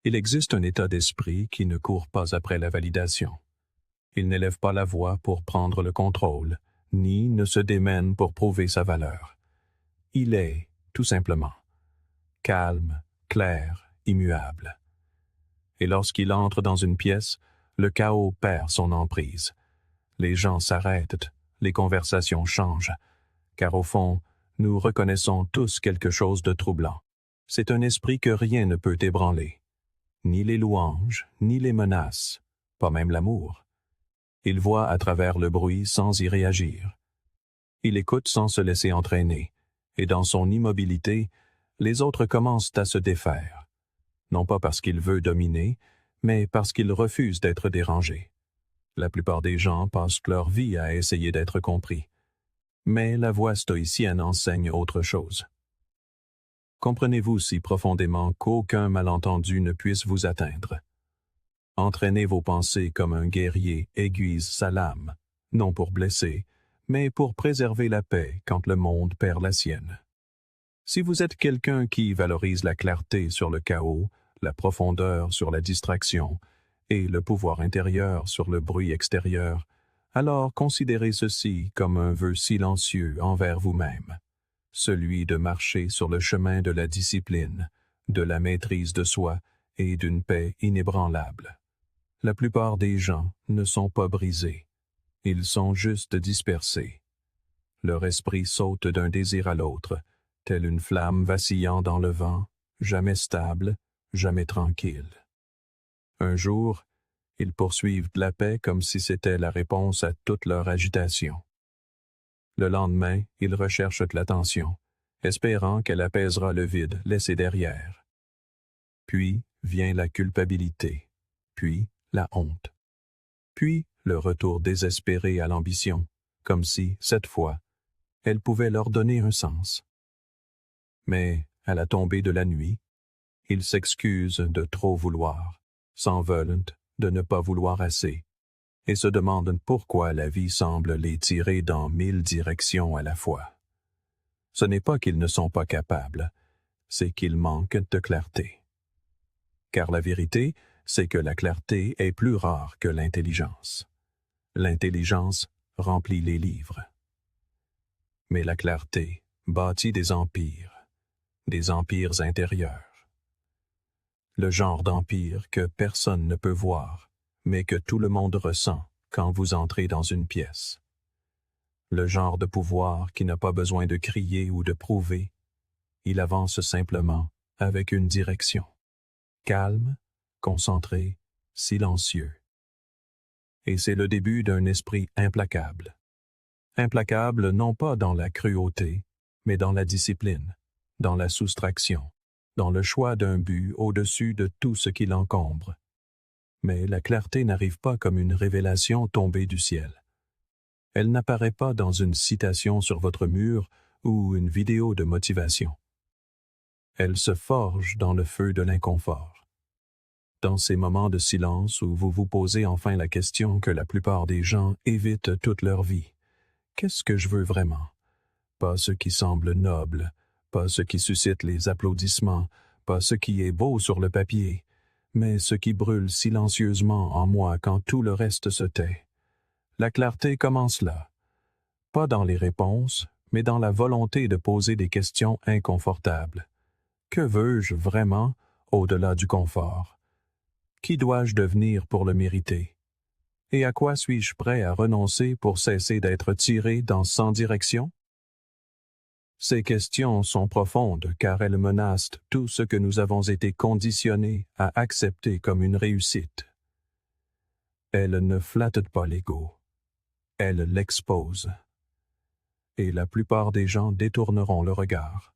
Il existe un état d'esprit qui ne court pas après la validation. Il n'élève pas la voix pour prendre le contrôle, ni ne se démène pour prouver sa valeur. Il est, tout simplement, calme, clair, immuable. Et lorsqu'il entre dans une pièce, le chaos perd son emprise. Les gens s'arrêtent, les conversations changent, car au fond, nous reconnaissons tous quelque chose de troublant. C'est un esprit que rien ne peut ébranler. Ni les louanges, ni les menaces, pas même l'amour. Il voit à travers le bruit sans y réagir. Il écoute sans se laisser entraîner, et dans son immobilité, les autres commencent à se défaire. Non pas parce qu'il veut dominer, mais parce qu'il refuse d'être dérangé. La plupart des gens passent leur vie à essayer d'être compris. Mais la voix stoïcienne enseigne autre chose. Comprenez-vous si profondément qu'aucun malentendu ne puisse vous atteindre. Entraînez vos pensées comme un guerrier aiguise sa lame, non pour blesser, mais pour préserver la paix quand le monde perd la sienne. Si vous êtes quelqu'un qui valorise la clarté sur le chaos, la profondeur sur la distraction, et le pouvoir intérieur sur le bruit extérieur, alors considérez ceci comme un vœu silencieux envers vous-même, celui de marcher sur le chemin de la discipline, de la maîtrise de soi et d'une paix inébranlable. La plupart des gens ne sont pas brisés, ils sont juste dispersés. Leur esprit saute d'un désir à l'autre, telle une flamme vacillant dans le vent, jamais stable, jamais tranquille. Un jour, ils poursuivent la paix comme si c'était la réponse à toute leur agitation. Le lendemain, ils recherchent l'attention, espérant qu'elle apaisera le vide laissé derrière. Puis vient la culpabilité, puis la honte, puis le retour désespéré à l'ambition, comme si, cette fois, elle pouvait leur donner un sens. Mais, à la tombée de la nuit, ils s'excusent de trop vouloir, s'en veulent de ne pas vouloir assez, et se demandent pourquoi la vie semble les tirer dans 1000 directions à la fois. Ce n'est pas qu'ils ne sont pas capables, c'est qu'ils manquent de clarté. Car la vérité, c'est que la clarté est plus rare que l'intelligence. L'intelligence remplit les livres. Mais la clarté bâtit des empires intérieurs. Le genre d'empire que personne ne peut voir, mais que tout le monde ressent quand vous entrez dans une pièce. Le genre de pouvoir qui n'a pas besoin de crier ou de prouver, il avance simplement avec une direction. Calme, concentré, silencieux. Et c'est le début d'un esprit implacable. Implacable non pas dans la cruauté, mais dans la discipline, dans la soustraction, dans le choix d'un but au-dessus de tout ce qui l'encombre. Mais la clarté n'arrive pas comme une révélation tombée du ciel. Elle n'apparaît pas dans une citation sur votre mur ou une vidéo de motivation. Elle se forge dans le feu de l'inconfort. Dans ces moments de silence où vous vous posez enfin la question que la plupart des gens évitent toute leur vie. Qu'est-ce que je veux vraiment? Pas ce qui semble noble, pas ce qui suscite les applaudissements, pas ce qui est beau sur le papier, mais ce qui brûle silencieusement en moi quand tout le reste se tait. La clarté commence là. Pas dans les réponses, mais dans la volonté de poser des questions inconfortables. Que veux-je vraiment au-delà du confort? Qui dois-je devenir pour le mériter? Et à quoi suis-je prêt à renoncer pour cesser d'être tiré dans 100 directions? Ces questions sont profondes car elles menacent tout ce que nous avons été conditionnés à accepter comme une réussite. Elles ne flattent pas l'ego, elles l'exposent. Et la plupart des gens détourneront le regard.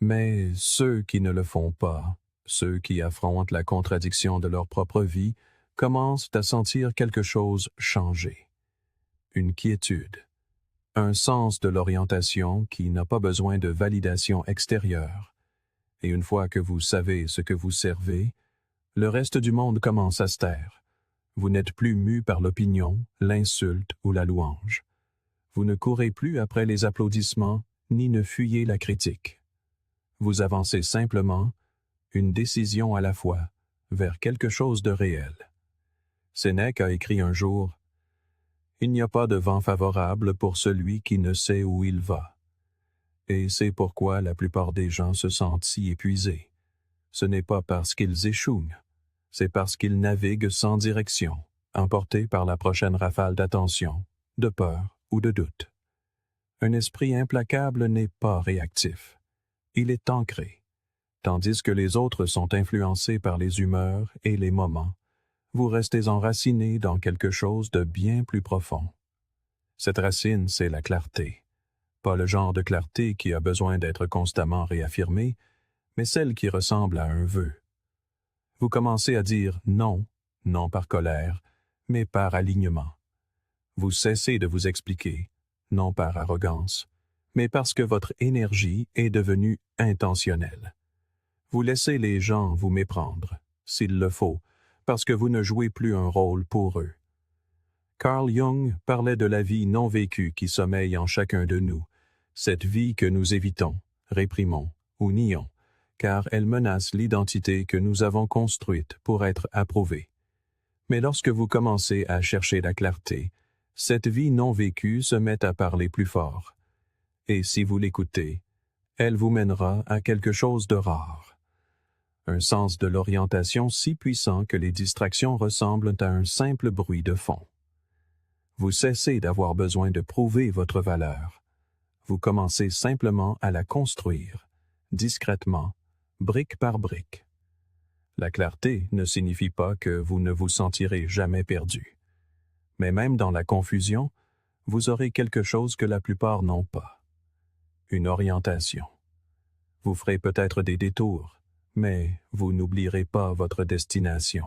Mais ceux qui ne le font pas, ceux qui affrontent la contradiction de leur propre vie, commencent à sentir quelque chose changer. Une quiétude. Un sens de l'orientation qui n'a pas besoin de validation extérieure. Et une fois que vous savez ce que vous servez, le reste du monde commence à se taire. Vous n'êtes plus mu par l'opinion, l'insulte ou la louange. Vous ne courez plus après les applaudissements, ni ne fuyez la critique. Vous avancez simplement, une décision à la fois, vers quelque chose de réel. Sénèque a écrit un jour « Il n'y a pas de vent favorable pour celui qui ne sait où il va. » Et c'est pourquoi la plupart des gens se sentent si épuisés. Ce n'est pas parce qu'ils échouent, c'est parce qu'ils naviguent sans direction, emportés par la prochaine rafale d'attention, de peur ou de doute. Un esprit implacable n'est pas réactif. Il est ancré. Tandis que les autres sont influencés par les humeurs et les moments, vous restez enraciné dans quelque chose de bien plus profond. Cette racine, c'est la clarté. Pas le genre de clarté qui a besoin d'être constamment réaffirmée, mais celle qui ressemble à un vœu. Vous commencez à dire non, non par colère, mais par alignement. Vous cessez de vous expliquer, non par arrogance, mais parce que votre énergie est devenue intentionnelle. Vous laissez les gens vous méprendre, s'il le faut, parce que vous ne jouez plus un rôle pour eux. Carl Jung parlait de la vie non vécue qui sommeille en chacun de nous, cette vie que nous évitons, réprimons ou nions, car elle menace l'identité que nous avons construite pour être approuvée. Mais lorsque vous commencez à chercher la clarté, cette vie non vécue se met à parler plus fort. Et si vous l'écoutez, elle vous mènera à quelque chose de rare. Un sens de l'orientation si puissant que les distractions ressemblent à un simple bruit de fond. Vous cessez d'avoir besoin de prouver votre valeur. Vous commencez simplement à la construire, discrètement, brique par brique. La clarté ne signifie pas que vous ne vous sentirez jamais perdu. Mais même dans la confusion, vous aurez quelque chose que la plupart n'ont pas. Une orientation. Vous ferez peut-être des détours, mais vous n'oublierez pas votre destination.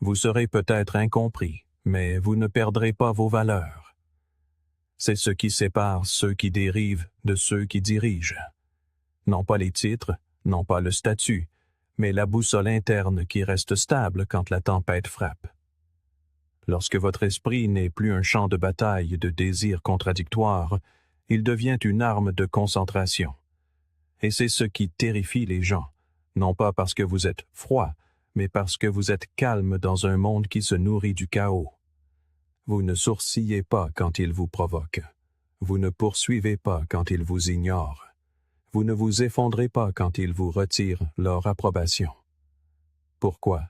Vous serez peut-être incompris, mais vous ne perdrez pas vos valeurs. C'est ce qui sépare ceux qui dérivent de ceux qui dirigent. Non pas les titres, non pas le statut, mais la boussole interne qui reste stable quand la tempête frappe. Lorsque votre esprit n'est plus un champ de bataille de désirs contradictoires, il devient une arme de concentration. Et c'est ce qui terrifie les gens, non pas parce que vous êtes froid, mais parce que vous êtes calme dans un monde qui se nourrit du chaos. Vous ne sourcillez pas quand il vous provoque. Vous ne poursuivez pas quand il vous ignore. Vous ne vous effondrez pas quand ils vous retirent leur approbation. Pourquoi?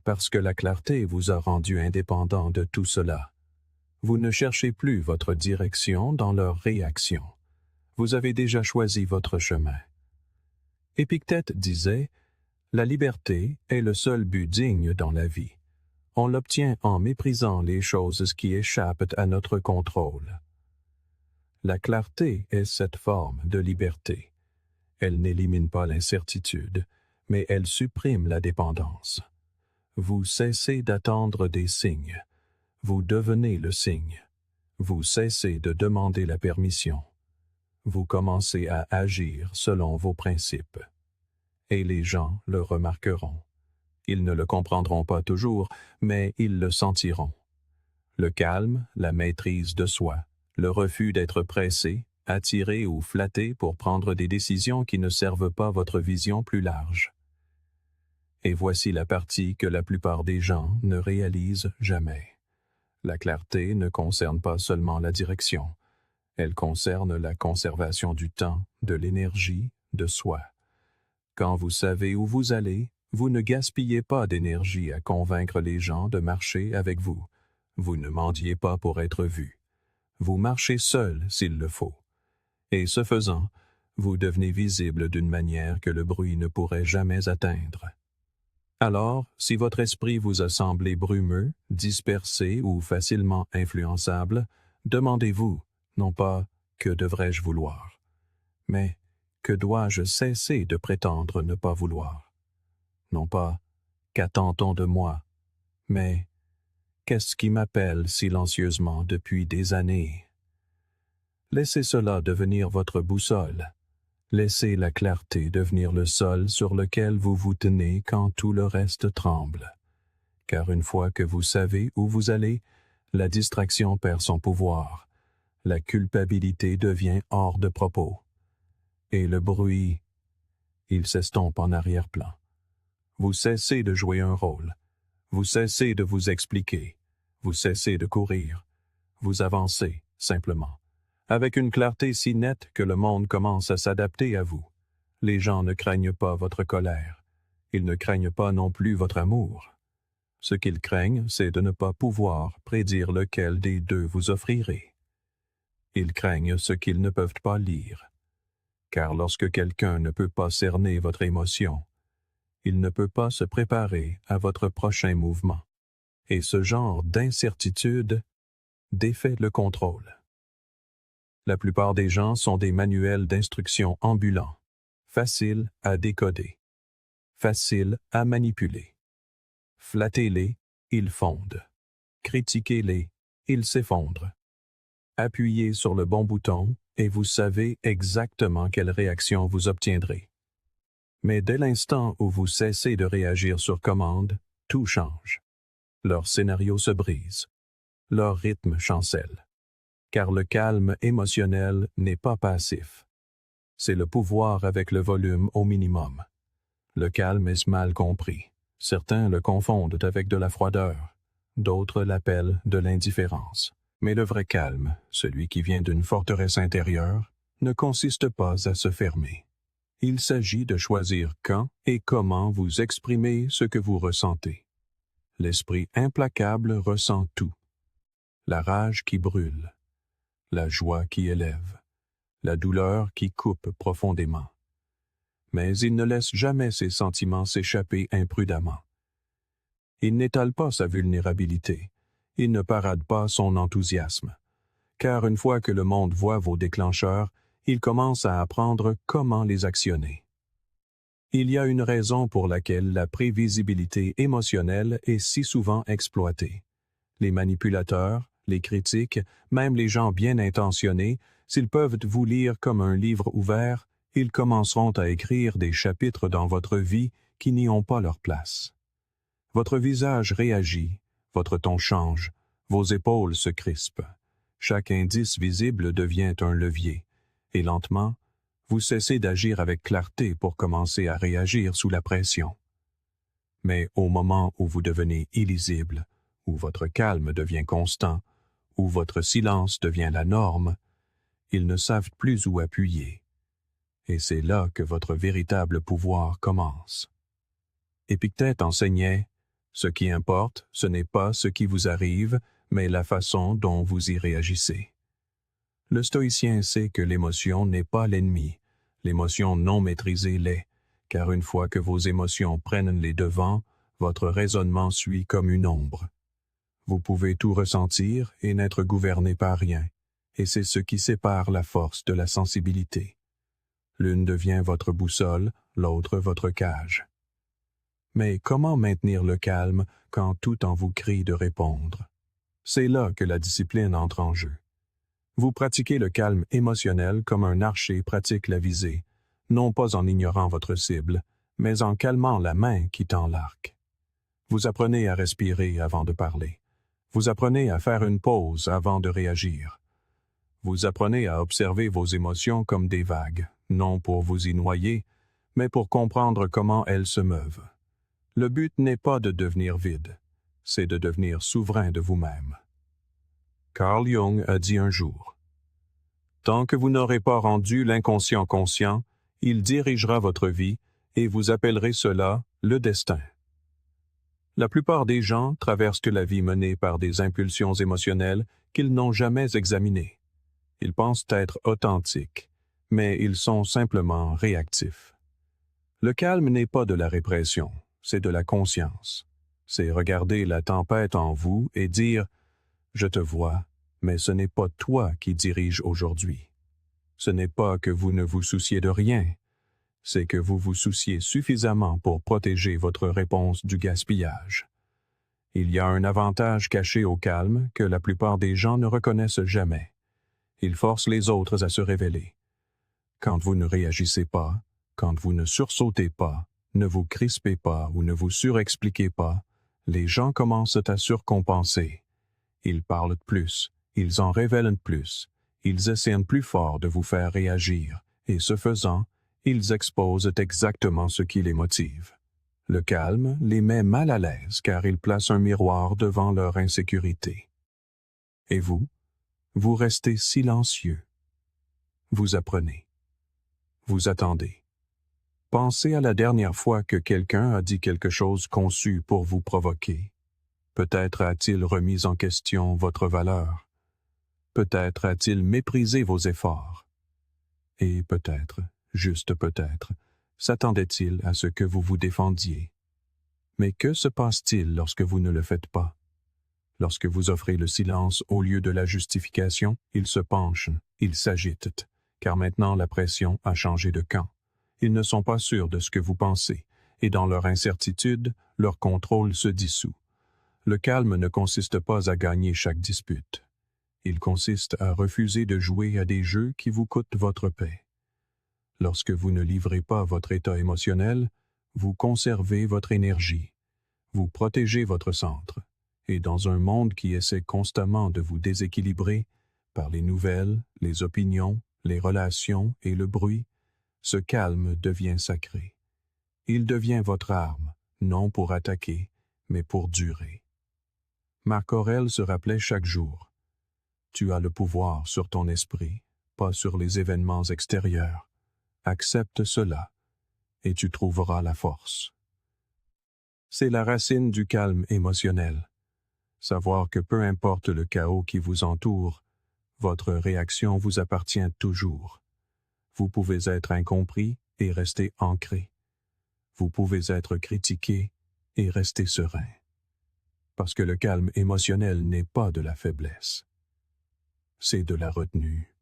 Parce que la clarté vous a rendu indépendant de tout cela. Vous ne cherchez plus votre direction dans leur réaction. Vous avez déjà choisi votre chemin. Épictète disait « La liberté est le seul but digne dans la vie. On l'obtient en méprisant les choses qui échappent à notre contrôle. » La clarté est cette forme de liberté. Elle n'élimine pas l'incertitude, mais elle supprime la dépendance. Vous cessez d'attendre des signes. Vous devenez le signe. Vous cessez de demander la permission. Vous commencez à agir selon vos principes. Et les gens le remarqueront. Ils ne le comprendront pas toujours, mais ils le sentiront. Le calme, la maîtrise de soi, le refus d'être pressé, attiré ou flatté pour prendre des décisions qui ne servent pas votre vision plus large. Et voici la partie que la plupart des gens ne réalisent jamais. La clarté ne concerne pas seulement la direction. Elle concerne la conservation du temps, de l'énergie, de soi. Quand vous savez où vous allez, vous ne gaspillez pas d'énergie à convaincre les gens de marcher avec vous. Vous ne mendiez pas pour être vu. Vous marchez seul s'il le faut. Et ce faisant, vous devenez visible d'une manière que le bruit ne pourrait jamais atteindre. Alors, si votre esprit vous a semblé brumeux, dispersé ou facilement influençable, demandez-vous, non pas « que devrais-je vouloir », mais « que dois-je cesser de prétendre ne pas vouloir ». Non pas « qu'attend-on de moi », mais « qu'est-ce qui m'appelle silencieusement depuis des années ?» Laissez cela devenir votre boussole. Laissez la clarté devenir le sol sur lequel vous vous tenez quand tout le reste tremble. Car une fois que vous savez où vous allez, la distraction perd son pouvoir. La culpabilité devient hors de propos. Et le bruit il s'estompe en arrière-plan. Vous cessez de jouer un rôle. Vous cessez de vous expliquer. Vous cessez de courir. Vous avancez, simplement, avec une clarté si nette que le monde commence à s'adapter à vous. Les gens ne craignent pas votre colère. Ils ne craignent pas non plus votre amour. Ce qu'ils craignent, c'est de ne pas pouvoir prédire lequel des deux vous offrirez. Ils craignent ce qu'ils ne peuvent pas lire. Car lorsque quelqu'un ne peut pas cerner votre émotion, il ne peut pas se préparer à votre prochain mouvement. Et ce genre d'incertitude défait le contrôle. La plupart des gens sont des manuels d'instruction ambulants, faciles à décoder, faciles à manipuler. Flattez-les, ils fondent. Critiquez-les, ils s'effondrent. Appuyez sur le bon bouton et vous savez exactement quelle réaction vous obtiendrez. Mais dès l'instant où vous cessez de réagir sur commande, tout change. Leur scénario se brise. Leur rythme chancelle. Car le calme émotionnel n'est pas passif. C'est le pouvoir avec le volume au minimum. Le calme est mal compris. Certains le confondent avec de la froideur. D'autres l'appellent de l'indifférence. Mais le vrai calme, celui qui vient d'une forteresse intérieure, ne consiste pas à se fermer. Il s'agit de choisir quand et comment vous exprimez ce que vous ressentez. L'esprit implacable ressent tout. La rage qui brûle, la joie qui élève, la douleur qui coupe profondément. Mais il ne laisse jamais ses sentiments s'échapper imprudemment. Il n'étale pas sa vulnérabilité. Il ne parade pas son enthousiasme. Car une fois que le monde voit vos déclencheurs, il commence à apprendre comment les actionner. Il y a une raison pour laquelle la prévisibilité émotionnelle est si souvent exploitée. Les manipulateurs, les critiques, même les gens bien intentionnés, s'ils peuvent vous lire comme un livre ouvert, ils commenceront à écrire des chapitres dans votre vie qui n'y ont pas leur place. Votre visage réagit, votre ton change, vos épaules se crispent. Chaque indice visible devient un levier, et lentement, vous cessez d'agir avec clarté pour commencer à réagir sous la pression. Mais au moment où vous devenez illisible, où votre calme devient constant, où votre silence devient la norme, ils ne savent plus où appuyer. Et c'est là que votre véritable pouvoir commence. Épictète enseignait « Ce qui importe, ce n'est pas ce qui vous arrive, mais la façon dont vous y réagissez. » Le stoïcien sait que l'émotion n'est pas l'ennemi, l'émotion non maîtrisée l'est, car une fois que vos émotions prennent les devants, votre raisonnement suit comme une ombre. Vous pouvez tout ressentir et n'être gouverné par rien, et c'est ce qui sépare la force de la sensibilité. L'une devient votre boussole, l'autre votre cage. Mais comment maintenir le calme quand tout en vous crie de répondre? C'est là que la discipline entre en jeu. Vous pratiquez le calme émotionnel comme un archer pratique la visée, non pas en ignorant votre cible, mais en calmant la main qui tend l'arc. Vous apprenez à respirer avant de parler. Vous apprenez à faire une pause avant de réagir. Vous apprenez à observer vos émotions comme des vagues, non pour vous y noyer, mais pour comprendre comment elles se meuvent. Le but n'est pas de devenir vide, c'est de devenir souverain de vous-même. Carl Jung a dit un jour, « Tant que vous n'aurez pas rendu l'inconscient conscient, il dirigera votre vie et vous appellerez cela le destin. » La plupart des gens traversent la vie menée par des impulsions émotionnelles qu'ils n'ont jamais examinées. Ils pensent être authentiques, mais ils sont simplement réactifs. Le calme n'est pas de la répression, c'est de la conscience. C'est regarder la tempête en vous et dire « Je te vois, mais ce n'est pas toi qui dirige aujourd'hui. Ce n'est pas que vous ne vous souciez de rien, c'est que vous vous souciez suffisamment pour protéger votre réponse du gaspillage. Il y a un avantage caché au calme que la plupart des gens ne reconnaissent jamais. Il force les autres à se révéler. Quand vous ne réagissez pas, quand vous ne sursautez pas, ne vous crispez pas ou ne vous surexpliquez pas, les gens commencent à surcompenser. Ils parlent plus, ils en révèlent plus, ils essaient plus fort de vous faire réagir, et ce faisant, Ils exposent exactement ce qui les motive. Le calme les met mal à l'aise car ils placent un miroir devant leur insécurité. Et vous restez silencieux. Vous apprenez. Vous attendez. Pensez à la dernière fois que quelqu'un a dit quelque chose conçu pour vous provoquer. Peut-être a-t-il remis en question votre valeur. Peut-être a-t-il méprisé vos efforts. Et peut-être, juste peut-être, s'attendait-il à ce que vous vous défendiez. Mais que se passe-t-il lorsque vous ne le faites pas? Lorsque vous offrez le silence au lieu de la justification, ils se penchent, ils s'agitent, car maintenant la pression a changé de camp. Ils ne sont pas sûrs de ce que vous pensez, et dans leur incertitude, leur contrôle se dissout. Le calme ne consiste pas à gagner chaque dispute. Il consiste à refuser de jouer à des jeux qui vous coûtent votre paix. Lorsque vous ne livrez pas votre état émotionnel, vous conservez votre énergie, vous protégez votre centre, et dans un monde qui essaie constamment de vous déséquilibrer, par les nouvelles, les opinions, les relations et le bruit, ce calme devient sacré. Il devient votre arme, non pour attaquer, mais pour durer. Marc Aurèle se rappelait chaque jour: tu as le pouvoir sur ton esprit, pas sur les événements extérieurs. Accepte cela, et tu trouveras la force. C'est la racine du calme émotionnel. Savoir que peu importe le chaos qui vous entoure, votre réaction vous appartient toujours. Vous pouvez être incompris et rester ancré. Vous pouvez être critiqué et rester serein. Parce que le calme émotionnel n'est pas de la faiblesse. C'est de la retenue.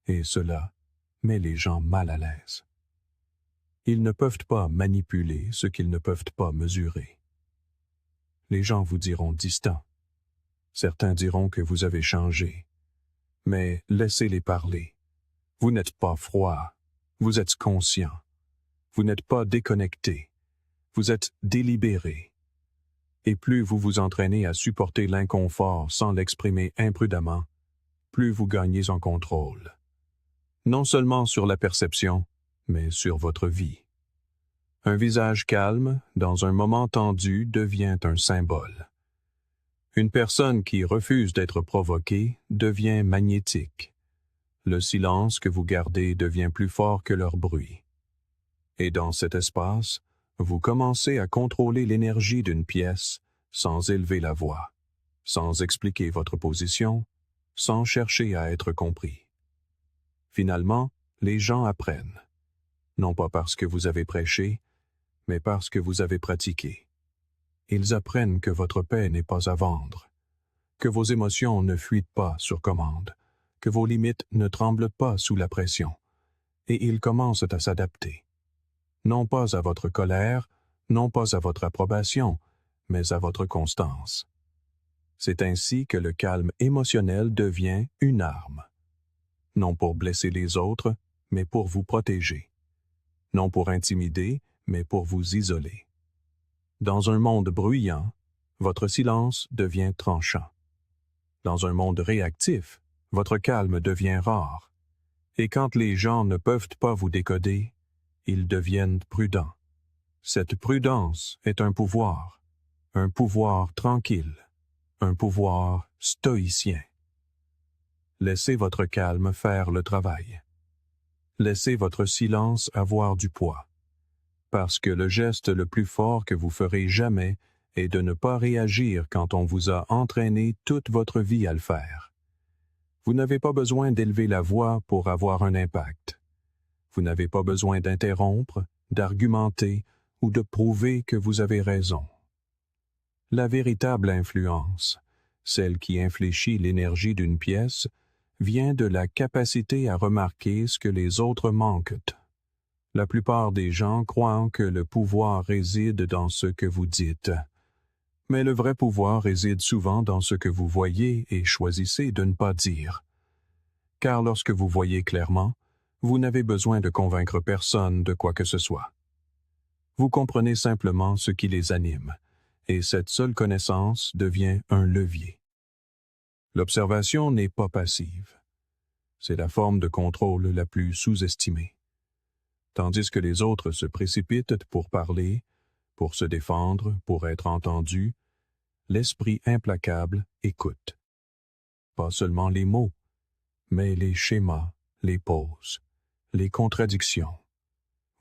Et cela met les gens mal à l'aise. Ils ne peuvent pas manipuler ce qu'ils ne peuvent pas mesurer. Les gens vous diront distant. Certains diront que vous avez changé. Mais laissez-les parler. Vous n'êtes pas froid. Vous êtes conscient. Vous n'êtes pas déconnecté. Vous êtes délibéré. Et plus vous vous entraînez à supporter l'inconfort sans l'exprimer imprudemment, plus vous gagnez en contrôle. Non seulement sur la perception, mais sur votre vie. Un visage calme, dans un moment tendu, devient un symbole. Une personne qui refuse d'être provoquée devient magnétique. Le silence que vous gardez devient plus fort que leur bruit. Et dans cet espace, vous commencez à contrôler l'énergie d'une pièce sans élever la voix, sans expliquer votre position, sans chercher à être compris. Finalement, les gens apprennent, non pas parce que vous avez prêché, mais parce que vous avez pratiqué. Ils apprennent que votre paix n'est pas à vendre, que vos émotions ne fuient pas sur commande, que vos limites ne tremblent pas sous la pression, et ils commencent à s'adapter. Non pas à votre colère, non pas à votre approbation, mais à votre constance. C'est ainsi que le calme émotionnel devient une arme. Non pour blesser les autres, mais pour vous protéger. Non pour intimider, mais pour vous isoler. Dans un monde bruyant, votre silence devient tranchant. Dans un monde réactif, votre calme devient rare. Et quand les gens ne peuvent pas vous décoder, ils deviennent prudents. Cette prudence est un pouvoir tranquille, un pouvoir stoïcien. Laissez votre calme faire le travail. Laissez votre silence avoir du poids. Parce que le geste le plus fort que vous ferez jamais est de ne pas réagir quand on vous a entraîné toute votre vie à le faire. Vous n'avez pas besoin d'élever la voix pour avoir un impact. Vous n'avez pas besoin d'interrompre, d'argumenter ou de prouver que vous avez raison. La véritable influence, celle qui infléchit l'énergie d'une pièce, vient de la capacité à remarquer ce que les autres manquent. La plupart des gens croient que le pouvoir réside dans ce que vous dites. Mais le vrai pouvoir réside souvent dans ce que vous voyez et choisissez de ne pas dire. Car lorsque vous voyez clairement, vous n'avez besoin de convaincre personne de quoi que ce soit. Vous comprenez simplement ce qui les anime, et cette seule connaissance devient un levier. L'observation n'est pas passive. C'est la forme de contrôle la plus sous-estimée. tandis que les autres se précipitent pour parler, pour se défendre, pour être entendus, l'esprit implacable écoute. Pas seulement les mots, mais les schémas, les pauses, les contradictions.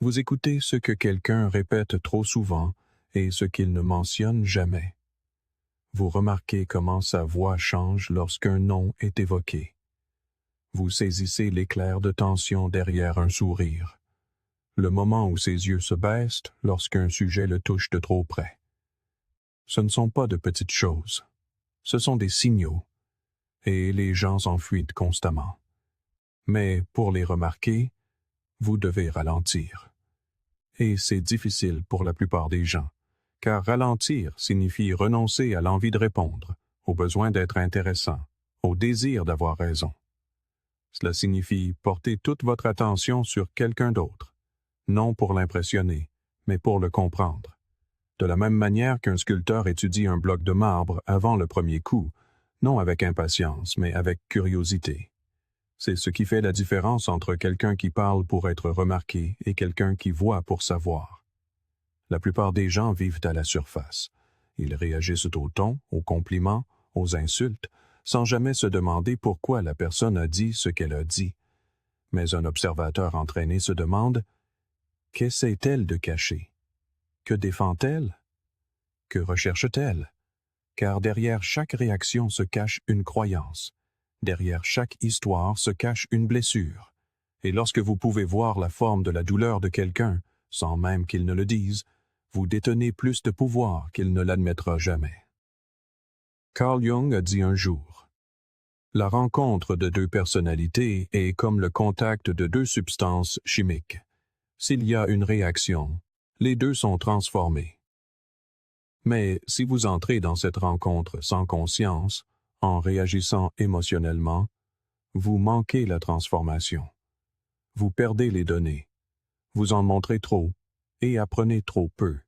Vous écoutez ce que quelqu'un répète trop souvent et ce qu'il ne mentionne jamais. Vous remarquez comment sa voix change lorsqu'un nom est évoqué. Vous saisissez l'éclair de tension derrière un sourire, le moment où ses yeux se baissent lorsqu'un sujet le touche de trop près. Ce ne sont pas de petites choses, ce sont des signaux, et les gens s'enfuient constamment. Mais pour les remarquer, vous devez ralentir. Et c'est difficile pour la plupart des gens, car ralentir signifie renoncer à l'envie de répondre, au besoin d'être intéressant, au désir d'avoir raison. Cela signifie porter toute votre attention sur quelqu'un d'autre, non pour l'impressionner, mais pour le comprendre. De la même manière qu'un sculpteur étudie un bloc de marbre avant le premier coup, non avec impatience, mais avec curiosité. C'est ce qui fait la différence entre quelqu'un qui parle pour être remarqué et quelqu'un qui voit pour savoir. La plupart des gens vivent à la surface. Ils réagissent au ton, aux compliments, aux insultes, sans jamais se demander pourquoi la personne a dit ce qu'elle a dit. Mais un observateur entraîné se demande « Qu'essaie-t-elle de cacher? Que défend-elle? Que recherche-t-elle? » Car derrière chaque réaction se cache une croyance. Derrière chaque histoire se cache une blessure. Et lorsque vous pouvez voir la forme de la douleur de quelqu'un, sans même qu'il ne le dise, vous détenez plus de pouvoir qu'il ne l'admettra jamais. Carl Jung a dit un jour, « La rencontre de deux personnalités est comme le contact de deux substances chimiques. S'il y a une réaction, les deux sont transformés. Mais si vous entrez dans cette rencontre sans conscience, en réagissant émotionnellement, vous manquez la transformation. Vous perdez les données. Vous en montrez trop et apprenez trop peu. »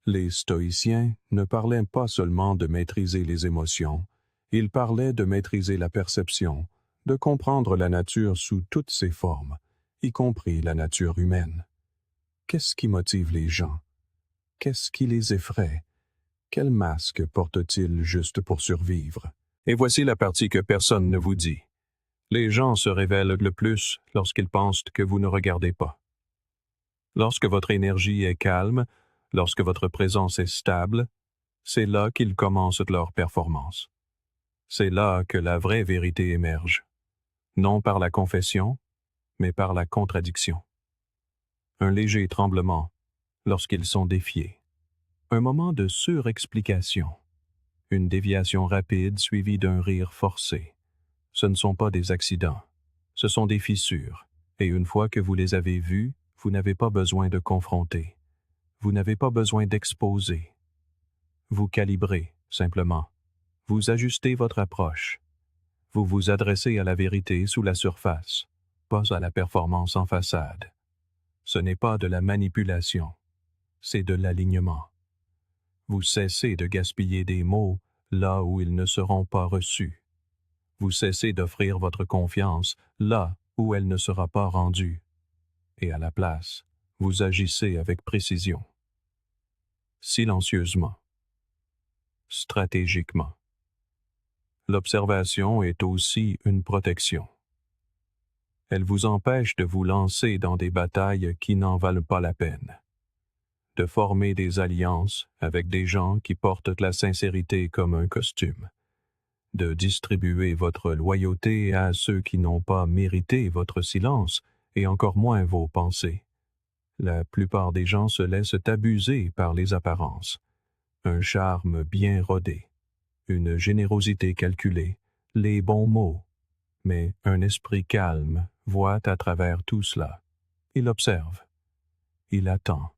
Les stoïciens ne parlaient pas seulement de maîtriser les émotions, ils parlaient de maîtriser la perception, de comprendre la nature sous toutes ses formes, y compris la nature humaine. Qu'est-ce qui motive les gens? Qu'est-ce qui les effraie? Quel masque portent-ils juste pour survivre? Et voici la partie que personne ne vous dit. Les gens se révèlent le plus lorsqu'ils pensent que vous ne regardez pas. Lorsque votre énergie est calme, lorsque votre présence est stable, c'est là qu'ils commencent leur performance. C'est là que la vraie vérité émerge, non par la confession, mais par la contradiction. Un léger tremblement lorsqu'ils sont défiés. Un moment de surexplication. Une déviation rapide suivie d'un rire forcé. Ce ne sont pas des accidents, ce sont des fissures, et une fois que vous les avez vues, vous n'avez pas besoin de confronter. Vous n'avez pas besoin d'exposer. Vous calibrez, simplement. Vous ajustez votre approche. Vous vous adressez à la vérité sous la surface, pas à la performance en façade. Ce n'est pas de la manipulation, c'est de l'alignement. Vous cessez de gaspiller des mots là où ils ne seront pas reçus. Vous cessez d'offrir votre confiance là où elle ne sera pas rendue. Et à la place, vous agissez avec précision. Silencieusement. Stratégiquement. L'observation est aussi une protection. Elle vous empêche de vous lancer dans des batailles qui n'en valent pas la peine, de former des alliances avec des gens qui portent la sincérité comme un costume, de distribuer votre loyauté à ceux qui n'ont pas mérité votre silence et encore moins vos pensées. La plupart des gens se laissent abuser par les apparences, un charme bien rodé, une générosité calculée, les bons mots, mais un esprit calme voit à travers tout cela. Il observe, il attend,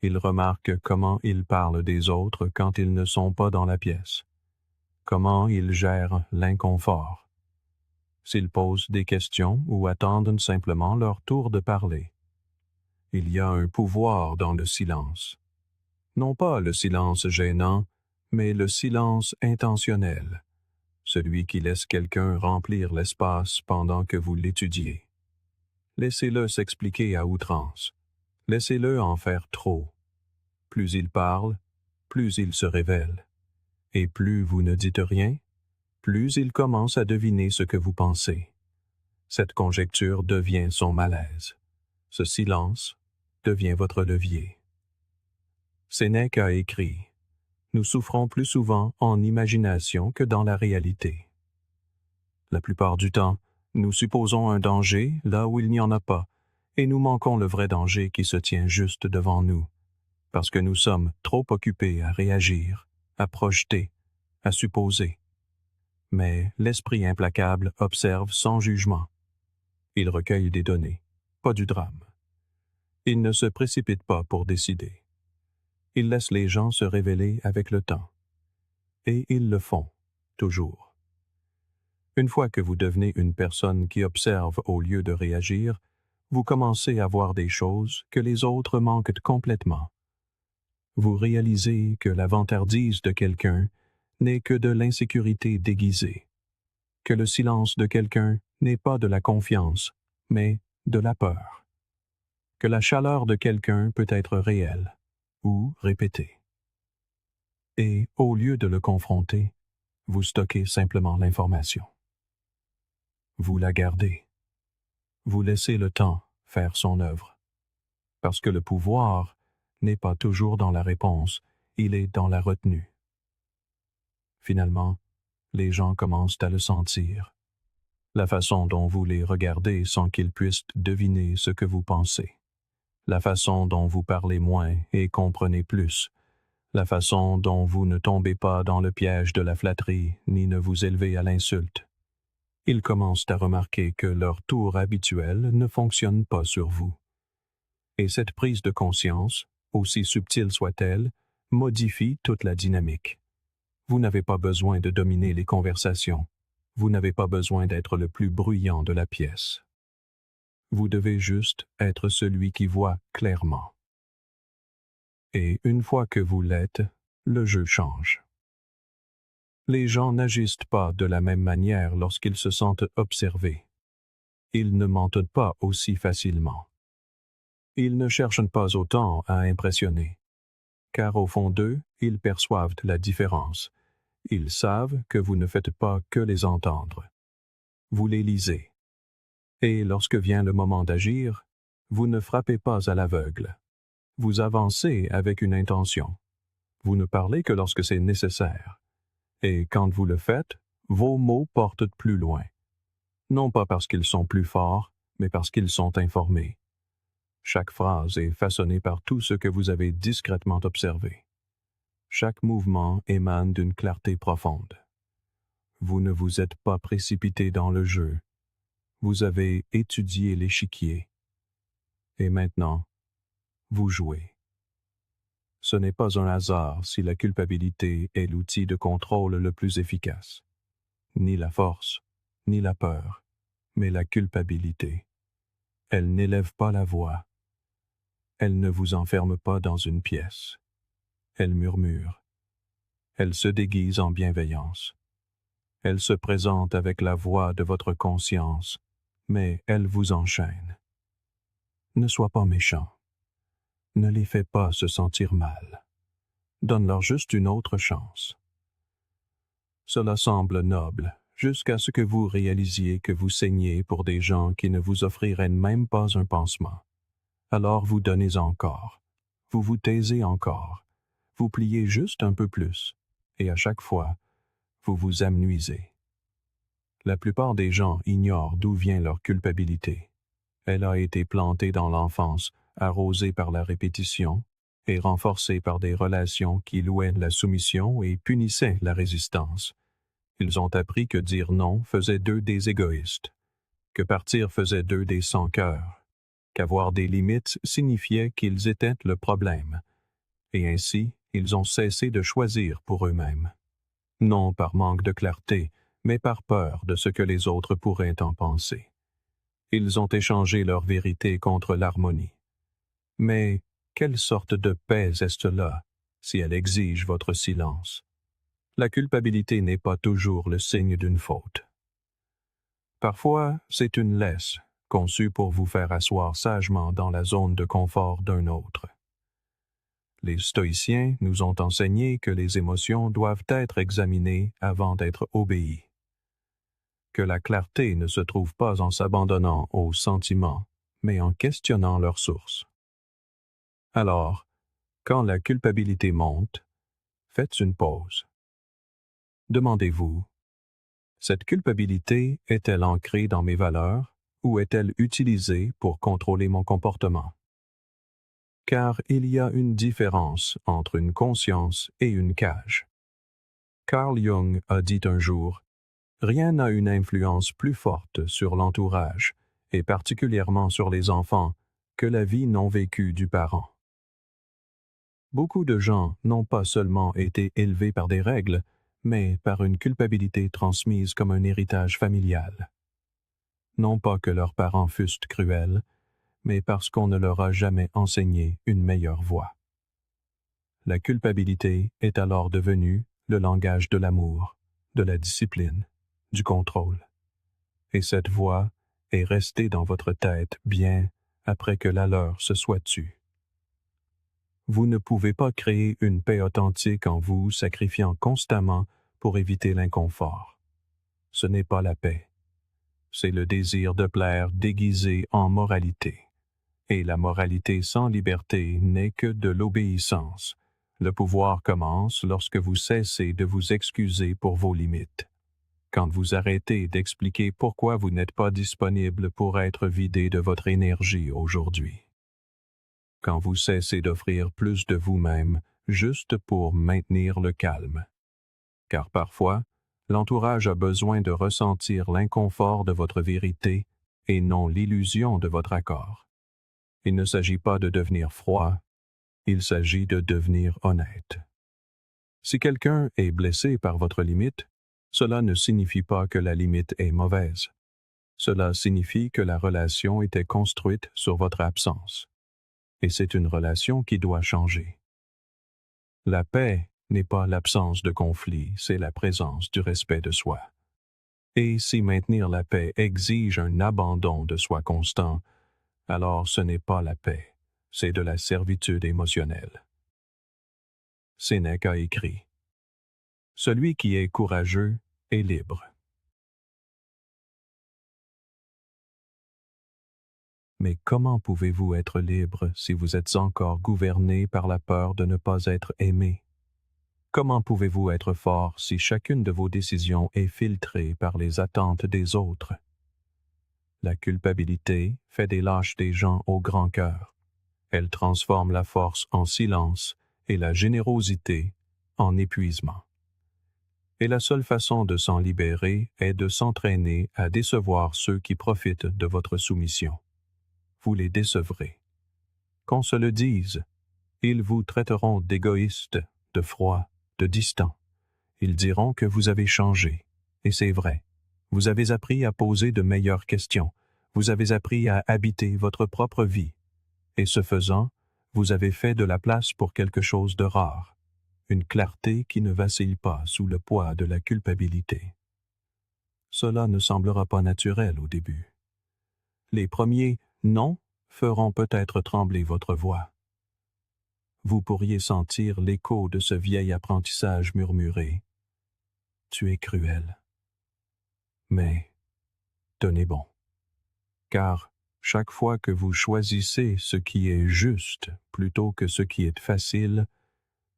il remarque comment ils parlent des autres quand ils ne sont pas dans la pièce, comment ils gèrent l'inconfort, s'ils posent des questions ou attendent simplement leur tour de parler. Il y a un pouvoir dans le silence. Non pas le silence gênant, mais le silence intentionnel, celui qui laisse quelqu'un remplir l'espace pendant que vous l'étudiez. Laissez-le s'expliquer à outrance. Laissez-le en faire trop. Plus il parle, plus il se révèle. Et plus vous ne dites rien, plus il commence à deviner ce que vous pensez. Cette conjecture devient son malaise. Ce silence devient votre levier. Sénèque a écrit « Nous souffrons plus souvent en imagination que dans la réalité. » La plupart du temps, nous supposons un danger là où il n'y en a pas, et nous manquons le vrai danger qui se tient juste devant nous, parce que nous sommes trop occupés à réagir, à projeter, à supposer. Mais l'esprit implacable observe sans jugement. Il recueille des données, pas du drame. Il ne se précipite pas pour décider. Il laisse les gens se révéler avec le temps. Et ils le font, toujours. Une fois que vous devenez une personne qui observe au lieu de réagir, vous commencez à voir des choses que les autres manquent complètement. Vous réalisez que la vantardise de quelqu'un n'est que de l'insécurité déguisée, que le silence de quelqu'un n'est pas de la confiance, mais de la peur, que la chaleur de quelqu'un peut être réelle ou répétée. Et au lieu de le confronter, vous stockez simplement l'information. Vous la gardez. Vous laissez le temps faire son œuvre. Parce que le pouvoir n'est pas toujours dans la réponse, il est dans la retenue. Finalement, les gens commencent à le sentir. La façon dont vous les regardez sans qu'ils puissent deviner ce que vous pensez. La façon dont vous parlez moins et comprenez plus. La façon dont vous ne tombez pas dans le piège de la flatterie ni ne vous élevez à l'insulte. Ils commencent à remarquer que leur tour habituel ne fonctionne pas sur vous. Et cette prise de conscience, aussi subtile soit-elle, modifie toute la dynamique. Vous n'avez pas besoin de dominer les conversations. Vous n'avez pas besoin d'être le plus bruyant de la pièce. Vous devez juste être celui qui voit clairement. Et une fois que vous l'êtes, le jeu change. Les gens n'agissent pas de la même manière lorsqu'ils se sentent observés. Ils ne mentent pas aussi facilement. Ils ne cherchent pas autant à impressionner, car au fond d'eux, ils perçoivent la différence. Ils savent que vous ne faites pas que les entendre. Vous les lisez. Et lorsque vient le moment d'agir, vous ne frappez pas à l'aveugle. Vous avancez avec une intention. Vous ne parlez que lorsque c'est nécessaire. Et quand vous le faites, vos mots portent plus loin. Non pas parce qu'ils sont plus forts, mais parce qu'ils sont informés. Chaque phrase est façonnée par tout ce que vous avez discrètement observé. Chaque mouvement émane d'une clarté profonde. Vous ne vous êtes pas précipité dans le jeu. Vous avez étudié l'échiquier. Et maintenant, vous jouez. Ce n'est pas un hasard si la culpabilité est l'outil de contrôle le plus efficace. Ni la force, ni la peur, mais la culpabilité. Elle n'élève pas la voix. Elle ne vous enferme pas dans une pièce. Elle murmure. Elle se déguise en bienveillance. Elle se présente avec la voix de votre conscience, mais elle vous enchaîne. Ne sois pas méchant. Ne les fais pas se sentir mal. Donne-leur juste une autre chance. Cela semble noble, jusqu'à ce que vous réalisiez que vous saignez pour des gens qui ne vous offriraient même pas un pansement. Alors vous donnez encore. Vous vous taisez encore. Vous pliez juste un peu plus. Et à chaque fois, vous vous amenuisez. La plupart des gens ignorent d'où vient leur culpabilité. Elle a été plantée dans l'enfance, arrosée par la répétition et renforcée par des relations qui louaient la soumission et punissaient la résistance. Ils ont appris que dire non faisait d'eux des égoïstes, que partir faisait d'eux des sans-cœur, qu'avoir des limites signifiait qu'ils étaient le problème, et ainsi ils ont cessé de choisir pour eux-mêmes. Non par manque de clarté, mais par peur de ce que les autres pourraient en penser. Ils ont échangé leur vérité contre l'harmonie. Mais quelle sorte de paix est-ce là, si elle exige votre silence? La culpabilité n'est pas toujours le signe d'une faute. Parfois, c'est une laisse, conçu pour vous faire asseoir sagement dans la zone de confort d'un autre. Les stoïciens nous ont enseigné que les émotions doivent être examinées avant d'être obéies, que la clarté ne se trouve pas en s'abandonnant aux sentiments, mais en questionnant leur source. Alors, quand la culpabilité monte, faites une pause. Demandez-vous, cette culpabilité est-elle ancrée dans mes valeurs ou est-elle utilisée pour contrôler mon comportement? Car il y a une différence entre une conscience et une cage. Carl Jung a dit un jour, « Rien n'a une influence plus forte sur l'entourage, et particulièrement sur les enfants, que la vie non vécue du parent. » Beaucoup de gens n'ont pas seulement été élevés par des règles, mais par une culpabilité transmise comme un héritage familial. Non pas que leurs parents fussent cruels, mais parce qu'on ne leur a jamais enseigné une meilleure voie. La culpabilité est alors devenue le langage de l'amour, de la discipline, du contrôle. Et cette voix est restée dans votre tête bien après que la leur se soit tue. Vous ne pouvez pas créer une paix authentique en vous sacrifiant constamment pour éviter l'inconfort. Ce n'est pas la paix. C'est le désir de plaire déguisé en moralité. Et la moralité sans liberté n'est que de l'obéissance. Le pouvoir commence lorsque vous cessez de vous excuser pour vos limites. Quand vous arrêtez d'expliquer pourquoi vous n'êtes pas disponible pour être vidé de votre énergie aujourd'hui. Quand vous cessez d'offrir plus de vous-même juste pour maintenir le calme. Car parfois, l'entourage a besoin de ressentir l'inconfort de votre vérité et non l'illusion de votre accord. Il ne s'agit pas de devenir froid, il s'agit de devenir honnête. Si quelqu'un est blessé par votre limite, cela ne signifie pas que la limite est mauvaise. Cela signifie que la relation était construite sur votre absence. Et c'est une relation qui doit changer. La paix n'est pas l'absence de conflit, c'est la présence du respect de soi. Et si maintenir la paix exige un abandon de soi constant, alors ce n'est pas la paix, c'est de la servitude émotionnelle. Sénèque a écrit, « Celui qui est courageux est libre. » Mais comment pouvez-vous être libre si vous êtes encore gouverné par la peur de ne pas être aimé? Comment pouvez-vous être fort si chacune de vos décisions est filtrée par les attentes des autres? La culpabilité fait des lâches des gens au grand cœur. Elle transforme la force en silence et la générosité en épuisement. Et la seule façon de s'en libérer est de s'entraîner à décevoir ceux qui profitent de votre soumission. Vous les décevrez. Qu'on se le dise, ils vous traiteront d'égoïste, de froid, de distant. Ils diront que vous avez changé. Et c'est vrai. Vous avez appris à poser de meilleures questions. Vous avez appris à habiter votre propre vie. Et ce faisant, vous avez fait de la place pour quelque chose de rare. Une clarté qui ne vacille pas sous le poids de la culpabilité. Cela ne semblera pas naturel au début. Les premiers « non » feront peut-être trembler votre voix. Vous pourriez sentir l'écho de ce vieil apprentissage murmuré. « Tu es cruel. » Mais tenez bon. Car chaque fois que vous choisissez ce qui est juste plutôt que ce qui est facile,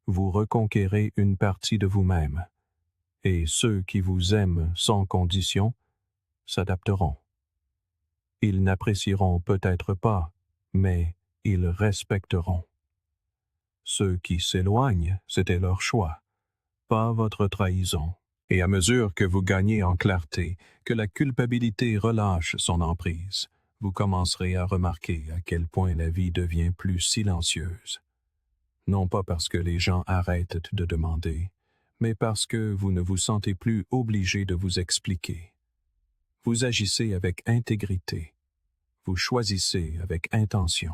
vous reconquérez une partie de vous-même, et ceux qui vous aiment sans condition s'adapteront. Ils n'apprécieront peut-être pas, mais ils respecteront. Ceux qui s'éloignent, c'était leur choix, pas votre trahison. Et à mesure que vous gagnez en clarté, que la culpabilité relâche son emprise, vous commencerez à remarquer à quel point la vie devient plus silencieuse. Non pas parce que les gens arrêtent de demander, mais parce que vous ne vous sentez plus obligé de vous expliquer. Vous agissez avec intégrité. Vous choisissez avec intention.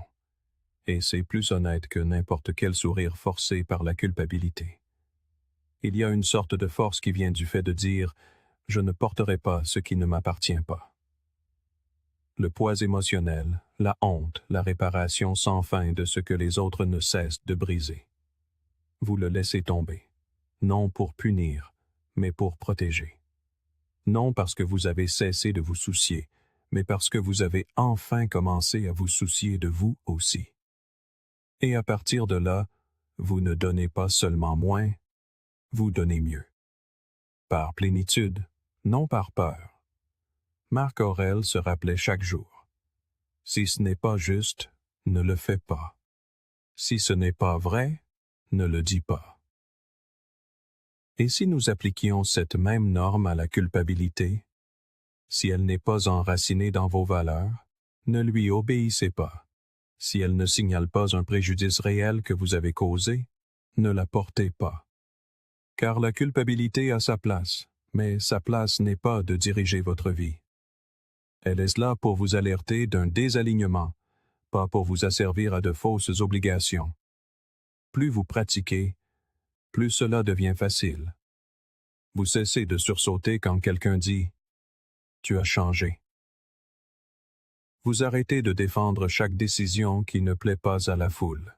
Et c'est plus honnête que n'importe quel sourire forcé par la culpabilité. Il y a une sorte de force qui vient du fait de dire « je ne porterai pas ce qui ne m'appartient pas ». le poids émotionnel, la honte, la réparation sans fin de ce que les autres ne cessent de briser. Vous le laissez tomber, non pour punir, mais pour protéger. Non parce que vous avez cessé de vous soucier, mais parce que vous avez enfin commencé à vous soucier de vous aussi. Et à partir de là, vous ne donnez pas seulement moins, vous donnez mieux. Par plénitude, non par peur. Marc Aurèle se rappelait chaque jour. Si ce n'est pas juste, ne le fais pas. Si ce n'est pas vrai, ne le dis pas. Et si nous appliquions cette même norme à la culpabilité, si elle n'est pas enracinée dans vos valeurs, ne lui obéissez pas. Si elle ne signale pas un préjudice réel que vous avez causé, ne la portez pas. Car la culpabilité a sa place, mais sa place n'est pas de diriger votre vie. Elle est là pour vous alerter d'un désalignement, pas pour vous asservir à de fausses obligations. Plus vous pratiquez, plus cela devient facile. Vous cessez de sursauter quand quelqu'un dit « Tu as changé ». Vous arrêtez de défendre chaque décision qui ne plaît pas à la foule.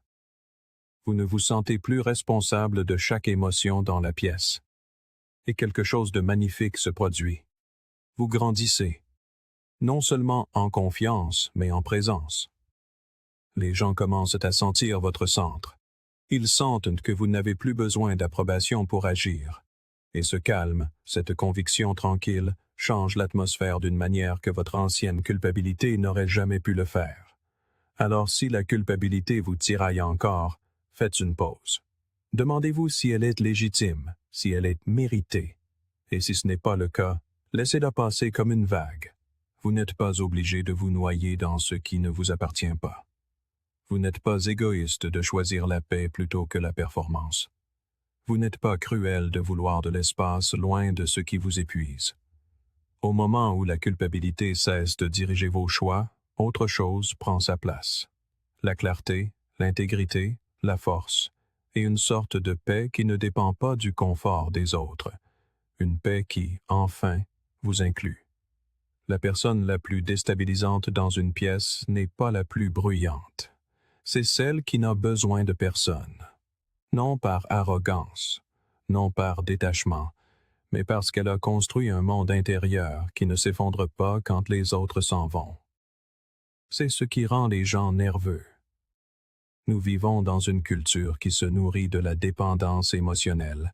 Vous ne vous sentez plus responsable de chaque émotion dans la pièce. Et quelque chose de magnifique se produit. Vous grandissez, non seulement en confiance, mais en présence. Les gens commencent à sentir votre centre. Ils sentent que vous n'avez plus besoin d'approbation pour agir. Et ce calme, cette conviction tranquille, change l'atmosphère d'une manière que votre ancienne culpabilité n'aurait jamais pu le faire. Alors si la culpabilité vous tiraille encore, faites une pause. Demandez-vous si elle est légitime, si elle est méritée. Et si ce n'est pas le cas, laissez-la passer comme une vague. Vous n'êtes pas obligé de vous noyer dans ce qui ne vous appartient pas. Vous n'êtes pas égoïste de choisir la paix plutôt que la performance. Vous n'êtes pas cruel de vouloir de l'espace loin de ce qui vous épuise. Au moment où la culpabilité cesse de diriger vos choix, autre chose prend sa place. La clarté, l'intégrité, la force, et une sorte de paix qui ne dépend pas du confort des autres. Une paix qui, enfin, vous inclut. La personne la plus déstabilisante dans une pièce n'est pas la plus bruyante. C'est celle qui n'a besoin de personne. Non par arrogance, non par détachement, mais parce qu'elle a construit un monde intérieur qui ne s'effondre pas quand les autres s'en vont. C'est ce qui rend les gens nerveux. Nous vivons dans une culture qui se nourrit de la dépendance émotionnelle,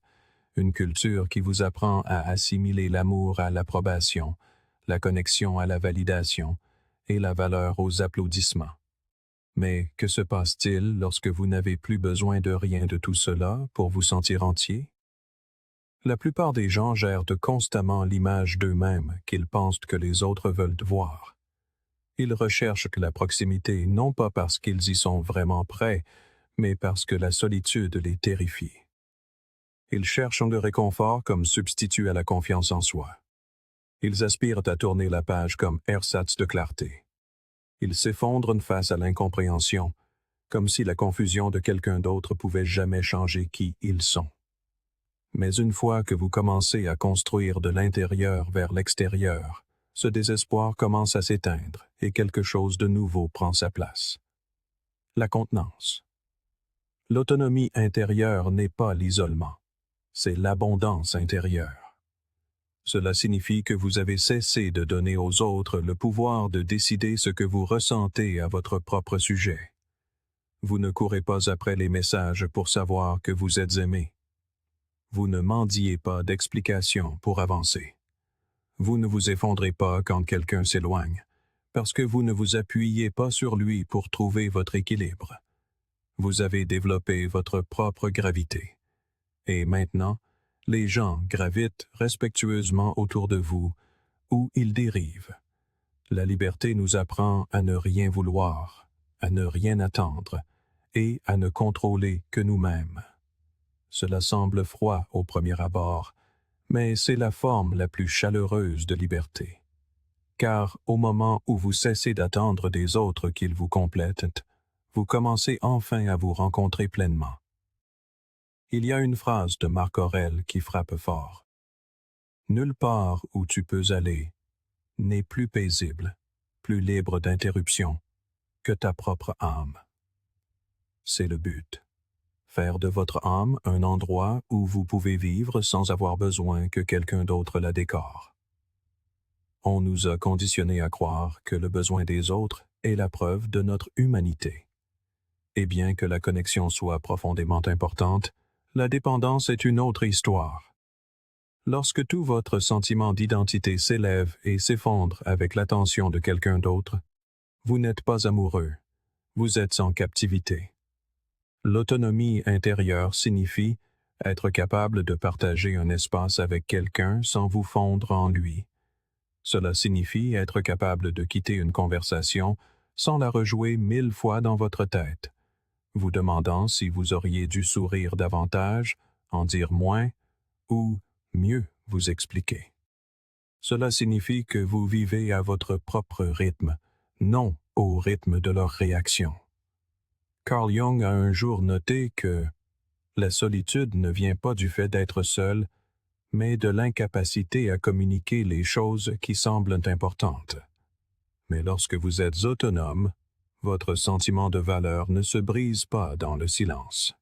une culture qui vous apprend à assimiler l'amour à l'approbation, la connexion à la validation et la valeur aux applaudissements. Mais que se passe-t-il lorsque vous n'avez plus besoin de rien de tout cela pour vous sentir entier? La plupart des gens gèrent constamment l'image d'eux-mêmes qu'ils pensent que les autres veulent voir. Ils recherchent la proximité non pas parce qu'ils y sont vraiment prêts, mais parce que la solitude les terrifie. Ils cherchent le réconfort comme substitut à la confiance en soi. Ils aspirent à tourner la page comme ersatz de clarté. Ils s'effondrent face à l'incompréhension, comme si la confusion de quelqu'un d'autre pouvait jamais changer qui ils sont. Mais une fois que vous commencez à construire de l'intérieur vers l'extérieur, ce désespoir commence à s'éteindre et quelque chose de nouveau prend sa place. La contenance. L'autonomie intérieure n'est pas l'isolement, c'est l'abondance intérieure. Cela signifie que vous avez cessé de donner aux autres le pouvoir de décider ce que vous ressentez à votre propre sujet. Vous ne courez pas après les messages pour savoir que vous êtes aimé. Vous ne mendiez pas d'explications pour avancer. Vous ne vous effondrez pas quand quelqu'un s'éloigne, parce que vous ne vous appuyez pas sur lui pour trouver votre équilibre. Vous avez développé votre propre gravité. Et maintenant, les gens gravitent respectueusement autour de vous, où ils dérivent. La liberté nous apprend à ne rien vouloir, à ne rien attendre, et à ne contrôler que nous-mêmes. Cela semble froid au premier abord, mais c'est la forme la plus chaleureuse de liberté. Car au moment où vous cessez d'attendre des autres qu'ils vous complètent, vous commencez enfin à vous rencontrer pleinement. Il y a une phrase de Marc Aurèle qui frappe fort. « Nulle part où tu peux aller n'est plus paisible, plus libre d'interruption que ta propre âme. C'est le but. Faire de votre âme un endroit où vous pouvez vivre sans avoir besoin que quelqu'un d'autre la décore. On nous a conditionnés à croire que le besoin des autres est la preuve de notre humanité. Et bien que la connexion soit profondément importante, la dépendance est une autre histoire. Lorsque tout votre sentiment d'identité s'élève et s'effondre avec l'attention de quelqu'un d'autre, vous n'êtes pas amoureux, vous êtes en captivité. L'autonomie intérieure signifie être capable de partager un espace avec quelqu'un sans vous fondre en lui. Cela signifie être capable de quitter une conversation sans la rejouer 1000 fois dans votre tête, vous demandant si vous auriez dû sourire davantage, en dire moins, ou mieux vous expliquer. Cela signifie que vous vivez à votre propre rythme, non au rythme de leur réaction. Carl Jung a un jour noté que la solitude ne vient pas du fait d'être seul, mais de l'incapacité à communiquer les choses qui semblent importantes. Mais lorsque vous êtes autonome, votre sentiment de valeur ne se brise pas dans le silence.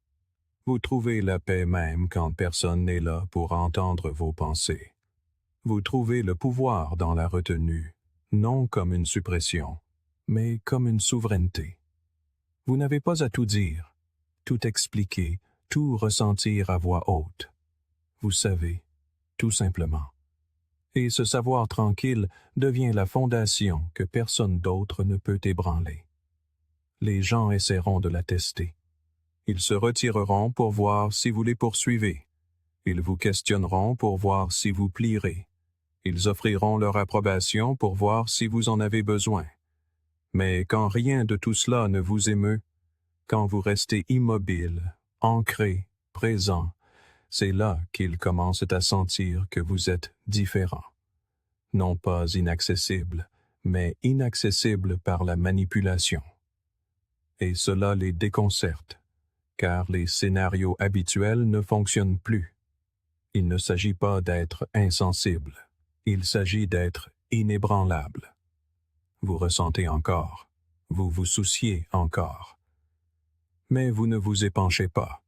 Vous trouvez la paix même quand personne n'est là pour entendre vos pensées. Vous trouvez le pouvoir dans la retenue, non comme une suppression, mais comme une souveraineté. Vous n'avez pas à tout dire, tout expliquer, tout ressentir à voix haute. Vous savez, tout simplement. Et ce savoir tranquille devient la fondation que personne d'autre ne peut ébranler. Les gens essaieront de la tester. Ils se retireront pour voir si vous les poursuivez. Ils vous questionneront pour voir si vous plierez. Ils offriront leur approbation pour voir si vous en avez besoin. Mais quand rien de tout cela ne vous émeut, quand vous restez immobile, ancré, présent, c'est là qu'ils commencent à sentir que vous êtes différent. Non pas inaccessible, mais inaccessible par la manipulation. Et cela les déconcerte, car les scénarios habituels ne fonctionnent plus. Il ne s'agit pas d'être insensible, il s'agit d'être inébranlable. Vous ressentez encore, vous vous souciez encore. Mais vous ne vous épanchez pas.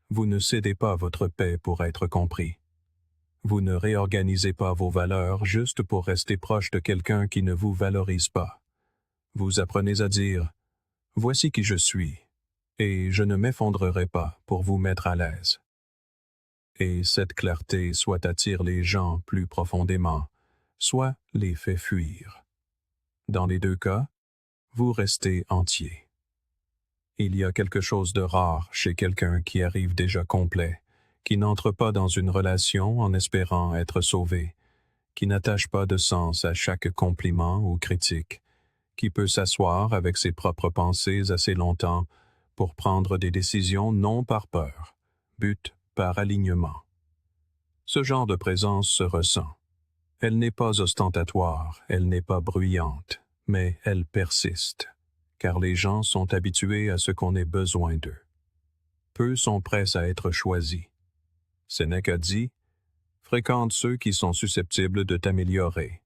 Vous ne cédez pas votre paix pour être compris. Vous ne réorganisez pas vos valeurs juste pour rester proche de quelqu'un qui ne vous valorise pas. Vous apprenez à dire « Voici qui je suis » et je ne m'effondrerai pas pour vous mettre à l'aise. Et cette clarté soit attire les gens plus profondément, soit les fait fuir. Dans les deux cas, vous restez entier. Il y a quelque chose de rare chez quelqu'un qui arrive déjà complet, qui n'entre pas dans une relation en espérant être sauvé, qui n'attache pas de sens à chaque compliment ou critique, qui peut s'asseoir avec ses propres pensées assez longtemps pour prendre des décisions non par peur, but par alignement. Ce genre de présence se ressent. Elle n'est pas ostentatoire, elle n'est pas bruyante, mais elle persiste, car les gens sont habitués à ce qu'on ait besoin d'eux. Peu sont prêts à être choisis. Sénèque a dit « Fréquente ceux qui sont susceptibles de t'améliorer. »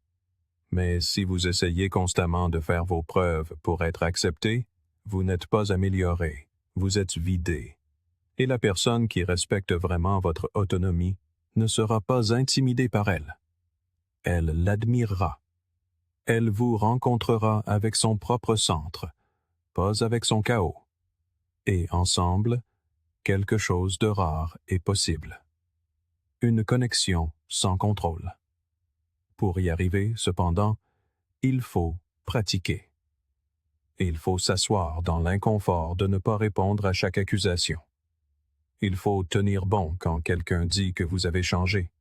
Mais si vous essayez constamment de faire vos preuves pour être accepté, vous n'êtes pas amélioré, vous êtes vidé. Et la personne qui respecte vraiment votre autonomie ne sera pas intimidée par elle. Elle l'admirera. Elle vous rencontrera avec son propre centre, pas avec son chaos. Et ensemble, quelque chose de rare est possible. Une connexion sans contrôle. Pour y arriver, cependant, il faut pratiquer. Il faut s'asseoir dans l'inconfort de ne pas répondre à chaque accusation. Il faut tenir bon quand quelqu'un dit que vous avez changé.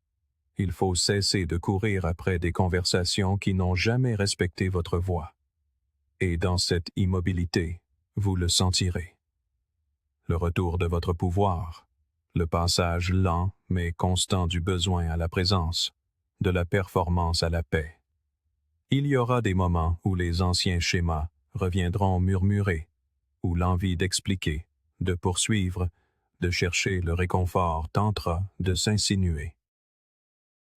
Il faut cesser de courir après des conversations qui n'ont jamais respecté votre voix. Et dans cette immobilité, vous le sentirez. Le retour de votre pouvoir, le passage lent mais constant du besoin à la présence, de la performance à la paix. Il y aura des moments où les anciens schémas reviendront murmurer, où l'envie d'expliquer, de poursuivre, de chercher le réconfort tentera de s'insinuer.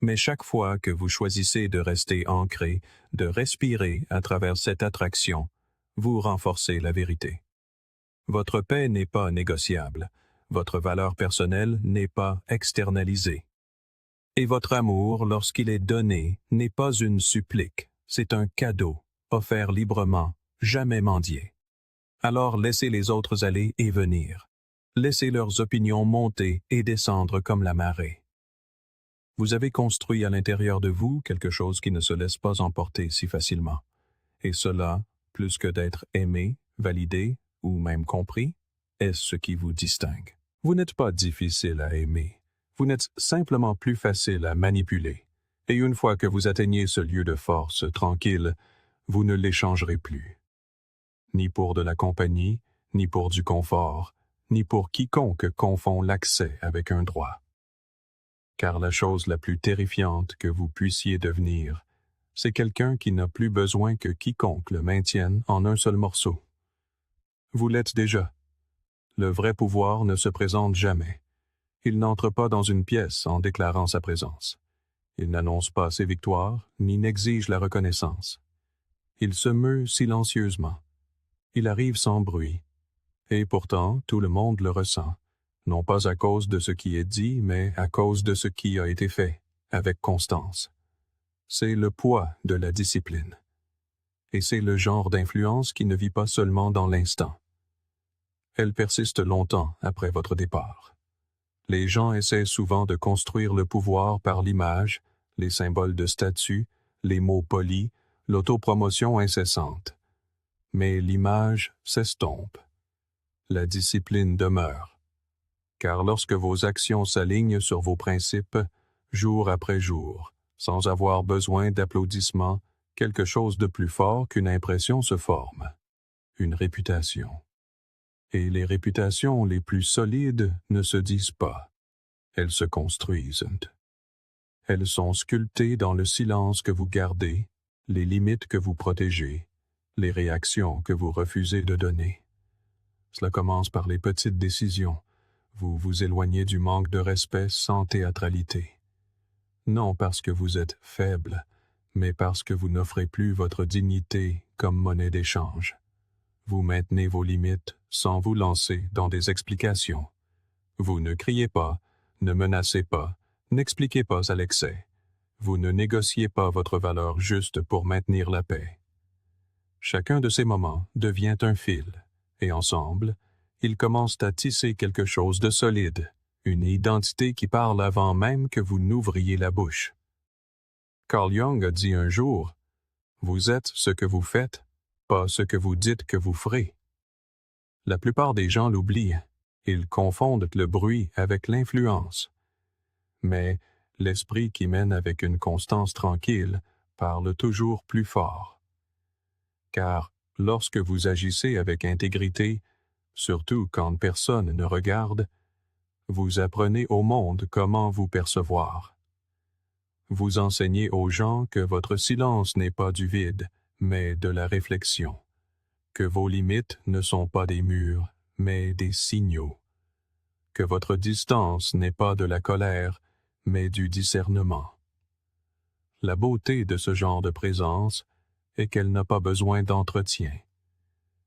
Mais chaque fois que vous choisissez de rester ancré, de respirer à travers cette attraction, vous renforcez la vérité. Votre paix n'est pas négociable, votre valeur personnelle n'est pas externalisée. Et votre amour, lorsqu'il est donné, n'est pas une supplique, c'est un cadeau, offert librement, jamais mendié. Alors laissez les autres aller et venir. Laissez leurs opinions monter et descendre comme la marée. Vous avez construit à l'intérieur de vous quelque chose qui ne se laisse pas emporter si facilement. Et cela, plus que d'être aimé, validé ou même compris, est ce qui vous distingue. Vous n'êtes pas difficile à aimer. Vous n'êtes simplement plus facile à manipuler. Et une fois que vous atteignez ce lieu de force tranquille, vous ne l'échangerez plus. Ni pour de la compagnie, ni pour du confort, ni pour quiconque confond l'accès avec un droit. Car la chose la plus terrifiante que vous puissiez devenir, c'est quelqu'un qui n'a plus besoin que quiconque le maintienne en un seul morceau. Vous l'êtes déjà. Le vrai pouvoir ne se présente jamais. Il n'entre pas dans une pièce en déclarant sa présence. Il n'annonce pas ses victoires, ni n'exige la reconnaissance. Il se meut silencieusement. Il arrive sans bruit. Et pourtant, tout le monde le ressent, non pas à cause de ce qui est dit, mais à cause de ce qui a été fait, avec constance. C'est le poids de la discipline. Et c'est le genre d'influence qui ne vit pas seulement dans l'instant. Elle persiste longtemps après votre départ. Les gens essaient souvent de construire le pouvoir par l'image, les symboles de statut, les mots polis, l'autopromotion incessante. Mais l'image s'estompe. La discipline demeure. Car lorsque vos actions s'alignent sur vos principes, jour après jour, sans avoir besoin d'applaudissements, quelque chose de plus fort qu'une impression se forme. Une réputation. Et les réputations les plus solides ne se disent pas. Elles se construisent. Elles sont sculptées dans le silence que vous gardez, les limites que vous protégez, les réactions que vous refusez de donner. Cela commence par les petites décisions. Vous vous éloignez du manque de respect sans théâtralité. Non parce que vous êtes faible, mais parce que vous n'offrez plus votre dignité comme monnaie d'échange. Vous maintenez vos limites sans vous lancer dans des explications. Vous ne criez pas, ne menacez pas, n'expliquez pas à l'excès. Vous ne négociez pas votre valeur juste pour maintenir la paix. Chacun de ces moments devient un fil, et ensemble, ils commencent à tisser quelque chose de solide, une identité qui parle avant même que vous n'ouvriez la bouche. Carl Jung a dit un jour, « Vous êtes ce que vous faites, pas ce que vous dites que vous ferez. » La plupart des gens l'oublient. Ils confondent le bruit avec l'influence. Mais l'esprit qui mène avec une constance tranquille parle toujours plus fort. Car lorsque vous agissez avec intégrité, surtout quand personne ne regarde, vous apprenez au monde comment vous percevoir. Vous enseignez aux gens que votre silence n'est pas du vide, mais de la réflexion, que vos limites ne sont pas des murs, mais des signaux, que votre distance n'est pas de la colère, mais du discernement. La beauté de ce genre de présence est qu'elle n'a pas besoin d'entretien.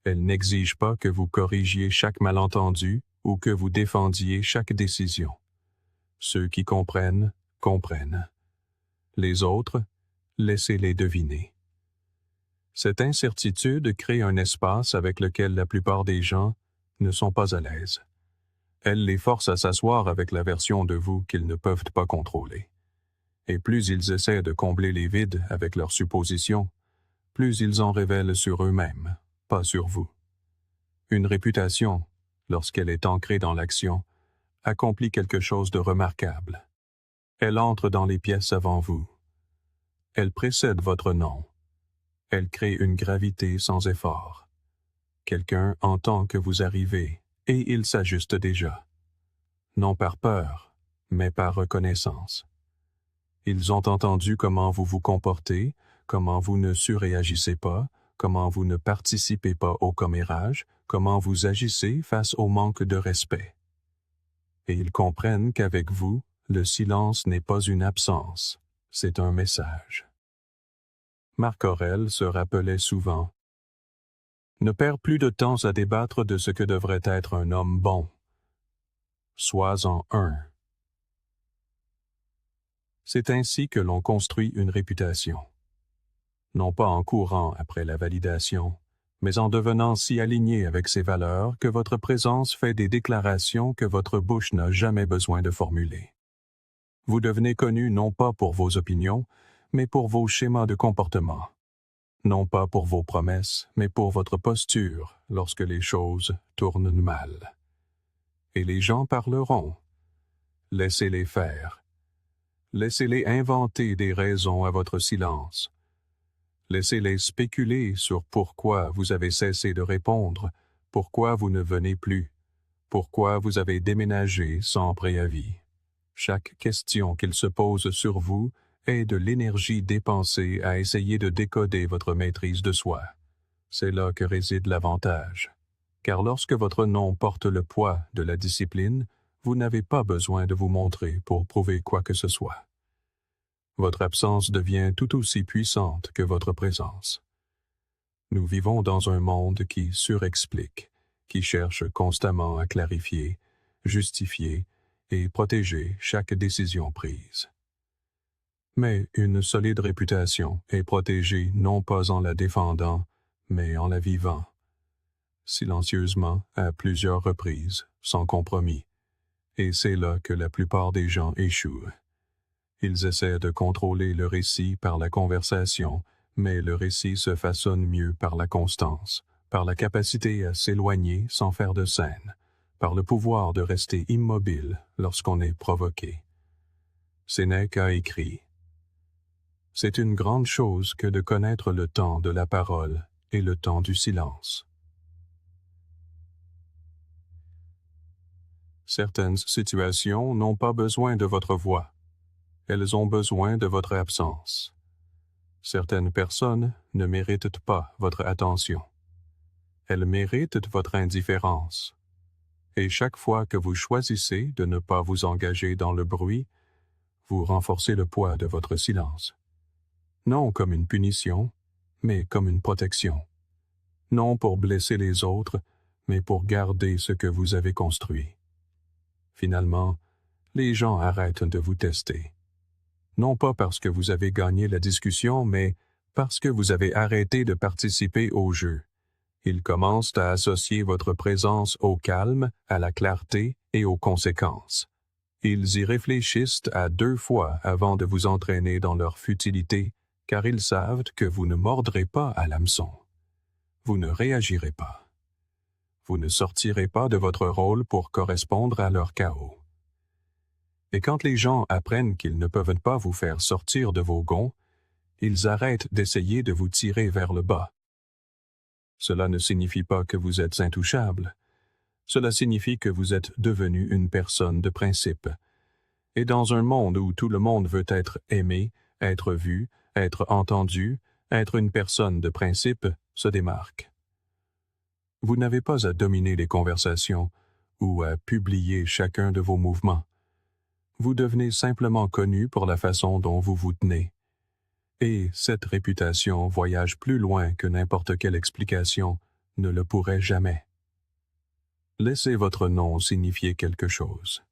Elle n'exige pas que vous corrigiez chaque malentendu ou que vous défendiez chaque décision. Ceux qui comprennent, comprennent. Les autres, laissez-les deviner. Cette incertitude crée un espace avec lequel la plupart des gens ne sont pas à l'aise. Elle les force à s'asseoir avec la version de vous qu'ils ne peuvent pas contrôler. Et plus ils essaient de combler les vides avec leurs suppositions, plus ils en révèlent sur eux-mêmes, pas sur vous. Une réputation, lorsqu'elle est ancrée dans l'action, accomplit quelque chose de remarquable. Elle entre dans les pièces avant vous. Elle précède votre nom. Elle crée une gravité sans effort. Quelqu'un entend que vous arrivez, et il s'ajuste déjà. Non par peur, mais par reconnaissance. Ils ont entendu comment vous vous comportez, comment vous ne surréagissez pas, comment vous ne participez pas au commérage, comment vous agissez face au manque de respect. Et ils comprennent qu'avec vous, le silence n'est pas une absence, C'est un message. Marc Aurèle se rappelait souvent: ne perds plus de temps à débattre de ce que devrait être un homme bon. Sois-en un. C'est ainsi que l'on construit une réputation. Non pas en courant après la validation, mais en devenant si aligné avec ses valeurs que votre présence fait des déclarations que votre bouche n'a jamais besoin de formuler. Vous devenez connu non pas pour vos opinions, mais pour vos schémas de comportement. Non pas pour vos promesses, mais pour votre posture lorsque les choses tournent mal. Et les gens parleront. Laissez-les faire. Laissez-les inventer des raisons à votre silence. Laissez-les spéculer sur pourquoi vous avez cessé de répondre, pourquoi vous ne venez plus, pourquoi vous avez déménagé sans préavis. Chaque question qu'ils se posent sur vous est de l'énergie dépensée à essayer de décoder votre maîtrise de soi. C'est là que réside l'avantage. Car lorsque votre nom porte le poids de la discipline, vous n'avez pas besoin de vous montrer pour prouver quoi que ce soit. Votre absence devient tout aussi puissante que votre présence. Nous vivons dans un monde qui surexplique, qui cherche constamment à clarifier, justifier et protéger chaque décision prise. Mais une solide réputation est protégée non pas en la défendant, mais en la vivant, silencieusement à plusieurs reprises, sans compromis. Et c'est là que la plupart des gens échouent. Ils essaient de contrôler le récit par la conversation, mais le récit se façonne mieux par la constance, par la capacité à s'éloigner sans faire de scène, par le pouvoir de rester immobile lorsqu'on est provoqué. Sénèque a écrit: « C'est une grande chose que de connaître le temps de la parole et le temps du silence. » Certaines situations n'ont pas besoin de votre voix. Elles ont besoin de votre absence. Certaines personnes ne méritent pas votre attention. Elles méritent votre indifférence. Et chaque fois que vous choisissez de ne pas vous engager dans le bruit, vous renforcez le poids de votre silence. Non comme une punition, mais comme une protection. Non pour blesser les autres, mais pour garder ce que vous avez construit. Finalement, les gens arrêtent de vous tester. Non pas parce que vous avez gagné la discussion, mais parce que vous avez arrêté de participer au jeu. Ils commencent à associer votre présence au calme, à la clarté et aux conséquences. Ils y réfléchissent à 2 fois avant de vous entraîner dans leur futilité, car ils savent que vous ne mordrez pas à l'hameçon. Vous ne réagirez pas. Vous ne sortirez pas de votre rôle pour correspondre à leur chaos. Et quand les gens apprennent qu'ils ne peuvent pas vous faire sortir de vos gonds, ils arrêtent d'essayer de vous tirer vers le bas. Cela ne signifie pas que vous êtes intouchable. Cela signifie que vous êtes devenu une personne de principe. Et dans un monde où tout le monde veut être aimé, être vu, être entendu, être une personne de principe se démarque. Vous n'avez pas à dominer les conversations ou à publier chacun de vos mouvements. Vous devenez simplement connu pour la façon dont vous vous tenez. Et cette réputation voyage plus loin que n'importe quelle explication ne le pourrait jamais. Laissez votre nom signifier quelque chose.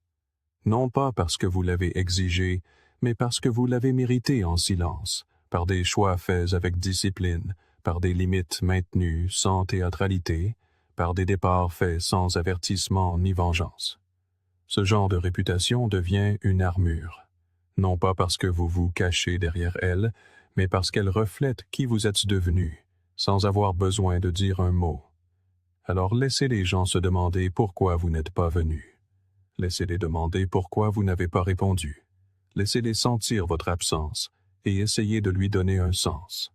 Non pas parce que vous l'avez exigé, mais parce que vous l'avez mérité en silence, par des choix faits avec discipline, par des limites maintenues sans théâtralité, par des départs faits sans avertissement ni vengeance. Ce genre de réputation devient une armure, non pas parce que vous vous cachez derrière elle, mais parce qu'elle reflète qui vous êtes devenu, sans avoir besoin de dire un mot. Alors laissez les gens se demander pourquoi vous n'êtes pas venu. Laissez-les demander pourquoi vous n'avez pas répondu. Laissez-les sentir votre absence et essayez de lui donner un sens.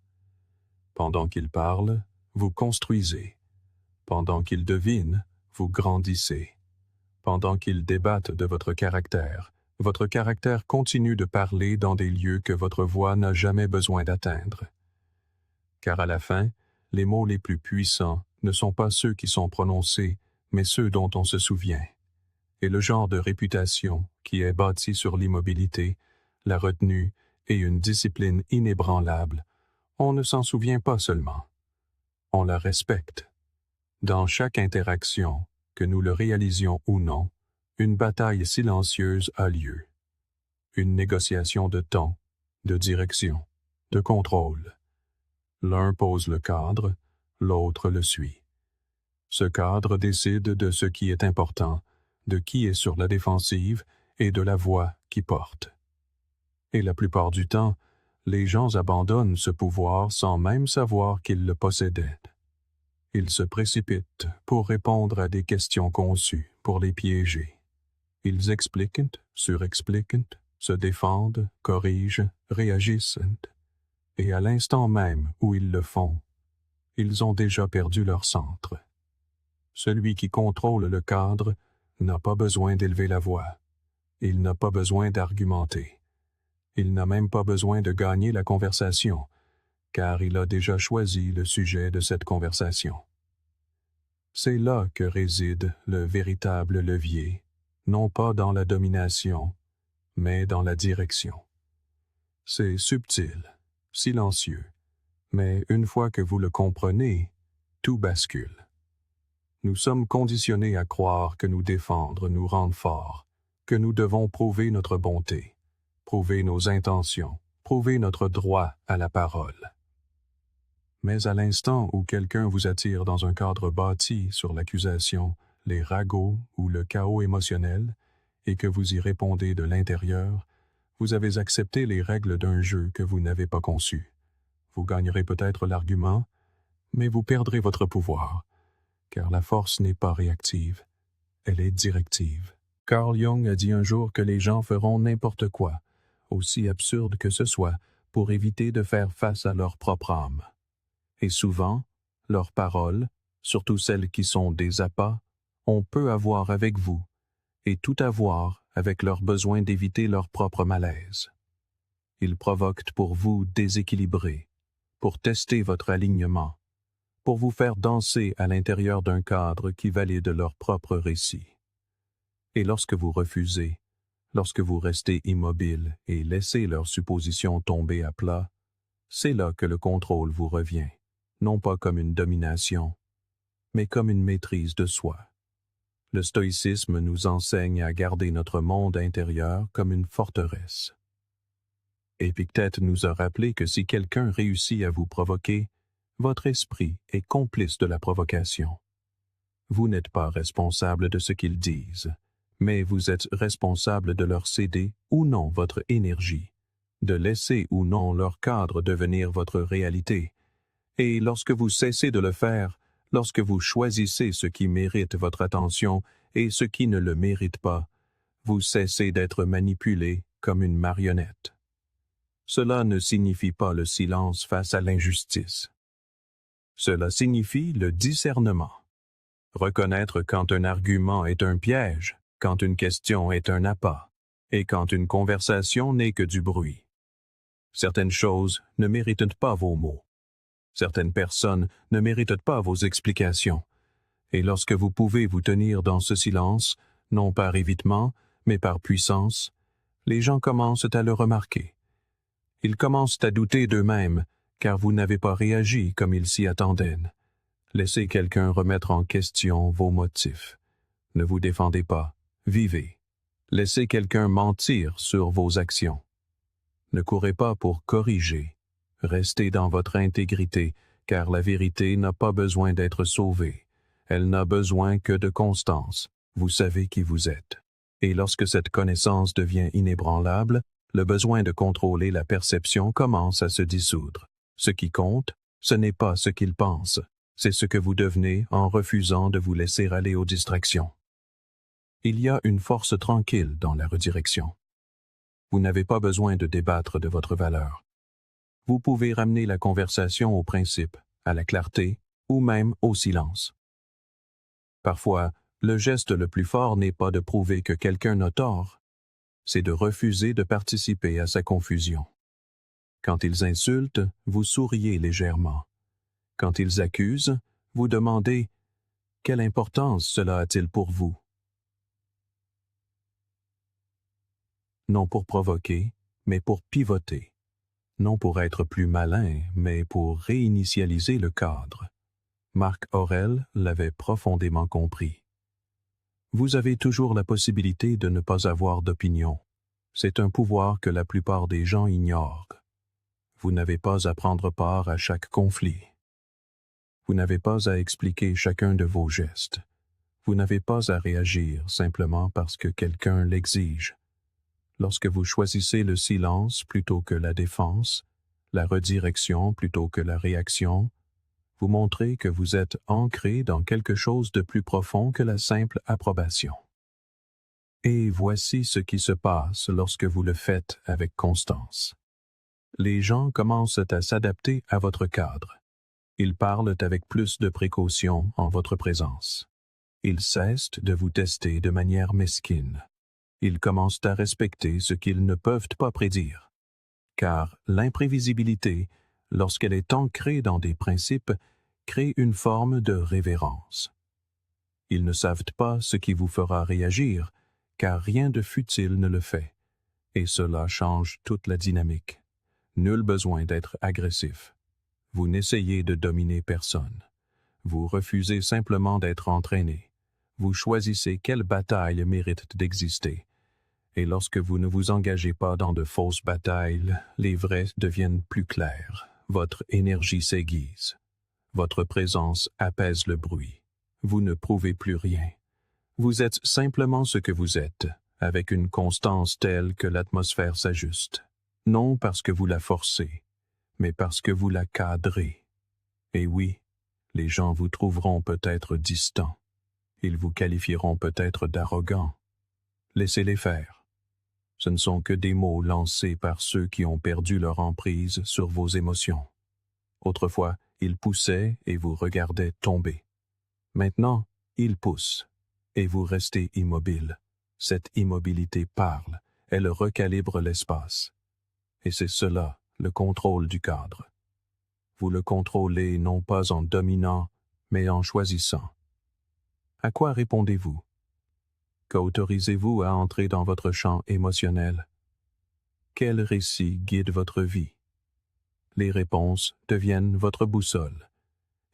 Pendant qu'ils parlent, vous construisez. Pendant qu'ils devinent, vous grandissez. Pendant qu'ils débattent de votre caractère continue de parler dans des lieux que votre voix n'a jamais besoin d'atteindre. Car à la fin, les mots les plus puissants ne sont pas ceux qui sont prononcés, mais ceux dont on se souvient. Et le genre de réputation qui est bâti sur l'immobilité, la retenue et une discipline inébranlable, on ne s'en souvient pas seulement. On la respecte. Dans chaque interaction, que nous le réalisions ou non, une bataille silencieuse a lieu. Une négociation de ton, de direction, de contrôle. L'un pose le cadre, l'autre le suit. Ce cadre décide de ce qui est important, de qui est sur la défensive et de la voie qui porte. Et la plupart du temps, les gens abandonnent ce pouvoir sans même savoir qu'ils le possédaient. Ils se précipitent pour répondre à des questions conçues pour les piéger. Ils expliquent, surexpliquent, se défendent, corrigent, réagissent. Et à l'instant même où ils le font, ils ont déjà perdu leur centre. Celui qui contrôle le cadre n'a pas besoin d'élever la voix. Il n'a pas besoin d'argumenter. Il n'a même pas besoin de gagner la conversation, car il a déjà choisi le sujet de cette conversation. C'est là que réside le véritable levier, non pas dans la domination, mais dans la direction. C'est subtil, silencieux, mais une fois que vous le comprenez, tout bascule. Nous sommes conditionnés à croire que nous défendre nous rend forts, que nous devons prouver notre bonté, prouver nos intentions, prouver notre droit à la parole. Mais à l'instant où quelqu'un vous attire dans un cadre bâti sur l'accusation, les ragots ou le chaos émotionnel, et que vous y répondez de l'intérieur, vous avez accepté les règles d'un jeu que vous n'avez pas conçu. Vous gagnerez peut-être l'argument, mais vous perdrez votre pouvoir, car la force n'est pas réactive, elle est directive. Carl Jung a dit un jour que les gens feront n'importe quoi, aussi absurde que ce soit, pour éviter de faire face à leur propre âme. Et souvent, leurs paroles, surtout celles qui sont des appâts, ont peu à voir avec vous, et tout à voir avec leur besoin d'éviter leur propre malaise. Ils provoquent pour vous déséquilibrer, pour tester votre alignement, pour vous faire danser à l'intérieur d'un cadre qui valide leur propre récit. Et lorsque vous refusez, lorsque vous restez immobile et laissez leurs suppositions tomber à plat, c'est là que le contrôle vous revient, non pas comme une domination, mais comme une maîtrise de soi. Le stoïcisme nous enseigne à garder notre monde intérieur comme une forteresse. Épictète nous a rappelé que si quelqu'un réussit à vous provoquer, votre esprit est complice de la provocation. Vous n'êtes pas responsable de ce qu'ils disent, mais vous êtes responsable de leur céder ou non votre énergie, de laisser ou non leur cadre devenir votre réalité. Et lorsque vous cessez de le faire, lorsque vous choisissez ce qui mérite votre attention et ce qui ne le mérite pas, vous cessez d'être manipulé comme une marionnette. Cela ne signifie pas le silence face à l'injustice. Cela signifie le discernement. Reconnaître quand un argument est un piège, quand une question est un appât, et quand une conversation n'est que du bruit. Certaines choses ne méritent pas vos mots. Certaines personnes ne méritent pas vos explications. Et lorsque vous pouvez vous tenir dans ce silence, non par évitement, mais par puissance, les gens commencent à le remarquer. Ils commencent à douter d'eux-mêmes, car vous n'avez pas réagi comme ils s'y attendaient. Laissez quelqu'un remettre en question vos motifs. Ne vous défendez pas, vivez. Laissez quelqu'un mentir sur vos actions. Ne courez pas pour corriger. Restez dans votre intégrité, car la vérité n'a pas besoin d'être sauvée. Elle n'a besoin que de constance. Vous savez qui vous êtes. Et lorsque cette connaissance devient inébranlable, le besoin de contrôler la perception commence à se dissoudre. Ce qui compte, ce n'est pas ce qu'ils pensent, c'est ce que vous devenez en refusant de vous laisser aller aux distractions. Il y a une force tranquille dans la redirection. Vous n'avez pas besoin de débattre de votre valeur. Vous pouvez ramener la conversation au principe, à la clarté ou même au silence. Parfois, le geste le plus fort n'est pas de prouver que quelqu'un a tort, c'est de refuser de participer à sa confusion. Quand ils insultent, vous souriez légèrement. Quand ils accusent, vous demandez « Quelle importance cela a-t-il pour vous ?» Non pour provoquer, mais pour pivoter. non pour être plus malin, mais pour réinitialiser le cadre. Marc Aurèle l'avait profondément compris. Vous avez toujours la possibilité de ne pas avoir d'opinion. C'est un pouvoir que la plupart des gens ignorent. Vous n'avez pas à prendre part à chaque conflit. Vous n'avez pas à expliquer chacun de vos gestes. Vous n'avez pas à réagir simplement parce que quelqu'un l'exige. Lorsque vous choisissez le silence plutôt que la défense, la redirection plutôt que la réaction, vous montrez que vous êtes ancré dans quelque chose de plus profond que la simple approbation. Et voici ce qui se passe lorsque vous le faites avec constance. Les gens commencent à s'adapter à votre cadre. Ils parlent avec plus de précaution en votre présence. Ils cessent de vous tester de manière mesquine. Ils commencent à respecter ce qu'ils ne peuvent pas prédire. Car l'imprévisibilité, lorsqu'elle est ancrée dans des principes, crée une forme de révérence. Ils ne savent pas ce qui vous fera réagir, car rien de futile ne le fait. Et cela change toute la dynamique. Nul besoin d'être agressif. Vous n'essayez de dominer personne. Vous refusez simplement d'être entraîné. Vous choisissez quelle bataille mérite d'exister. Et lorsque vous ne vous engagez pas dans de fausses batailles, les vraies deviennent plus claires. Votre énergie s'aiguise. Votre présence apaise le bruit. Vous ne prouvez plus rien. Vous êtes simplement ce que vous êtes, avec une constance telle que l'atmosphère s'ajuste. Non parce que vous la forcez, mais parce que vous la cadrez. Et oui, les gens vous trouveront peut-être distant. Ils vous qualifieront peut-être d'arrogant. Laissez-les faire. Ce ne sont que des mots lancés par ceux qui ont perdu leur emprise sur vos émotions. Autrefois, ils poussaient et vous regardaient tomber. Maintenant, ils poussent, et vous restez immobile. Cette immobilité parle, elle recalibre l'espace. Et c'est cela, le contrôle du cadre. Vous le contrôlez non pas en dominant, mais en choisissant. À quoi répondez-vous? Qu'autorisez-vous à entrer dans votre champ émotionnel? Quel récit guide votre vie? Les réponses deviennent votre boussole,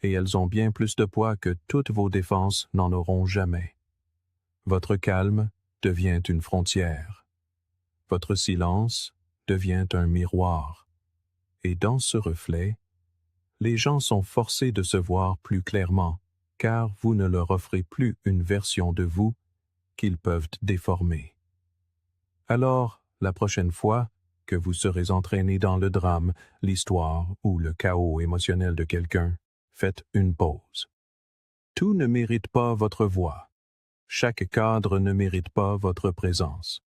et elles ont bien plus de poids que toutes vos défenses n'en auront jamais. Votre calme devient une frontière. Votre silence devient un miroir. Et dans ce reflet, les gens sont forcés de se voir plus clairement, car vous ne leur offrez plus une version de vous qu'ils peuvent déformer. Alors, la prochaine fois que vous serez entraîné dans le drame, l'histoire ou le chaos émotionnel de quelqu'un, faites une pause. Tout ne mérite pas votre voix. Chaque cadre ne mérite pas votre présence.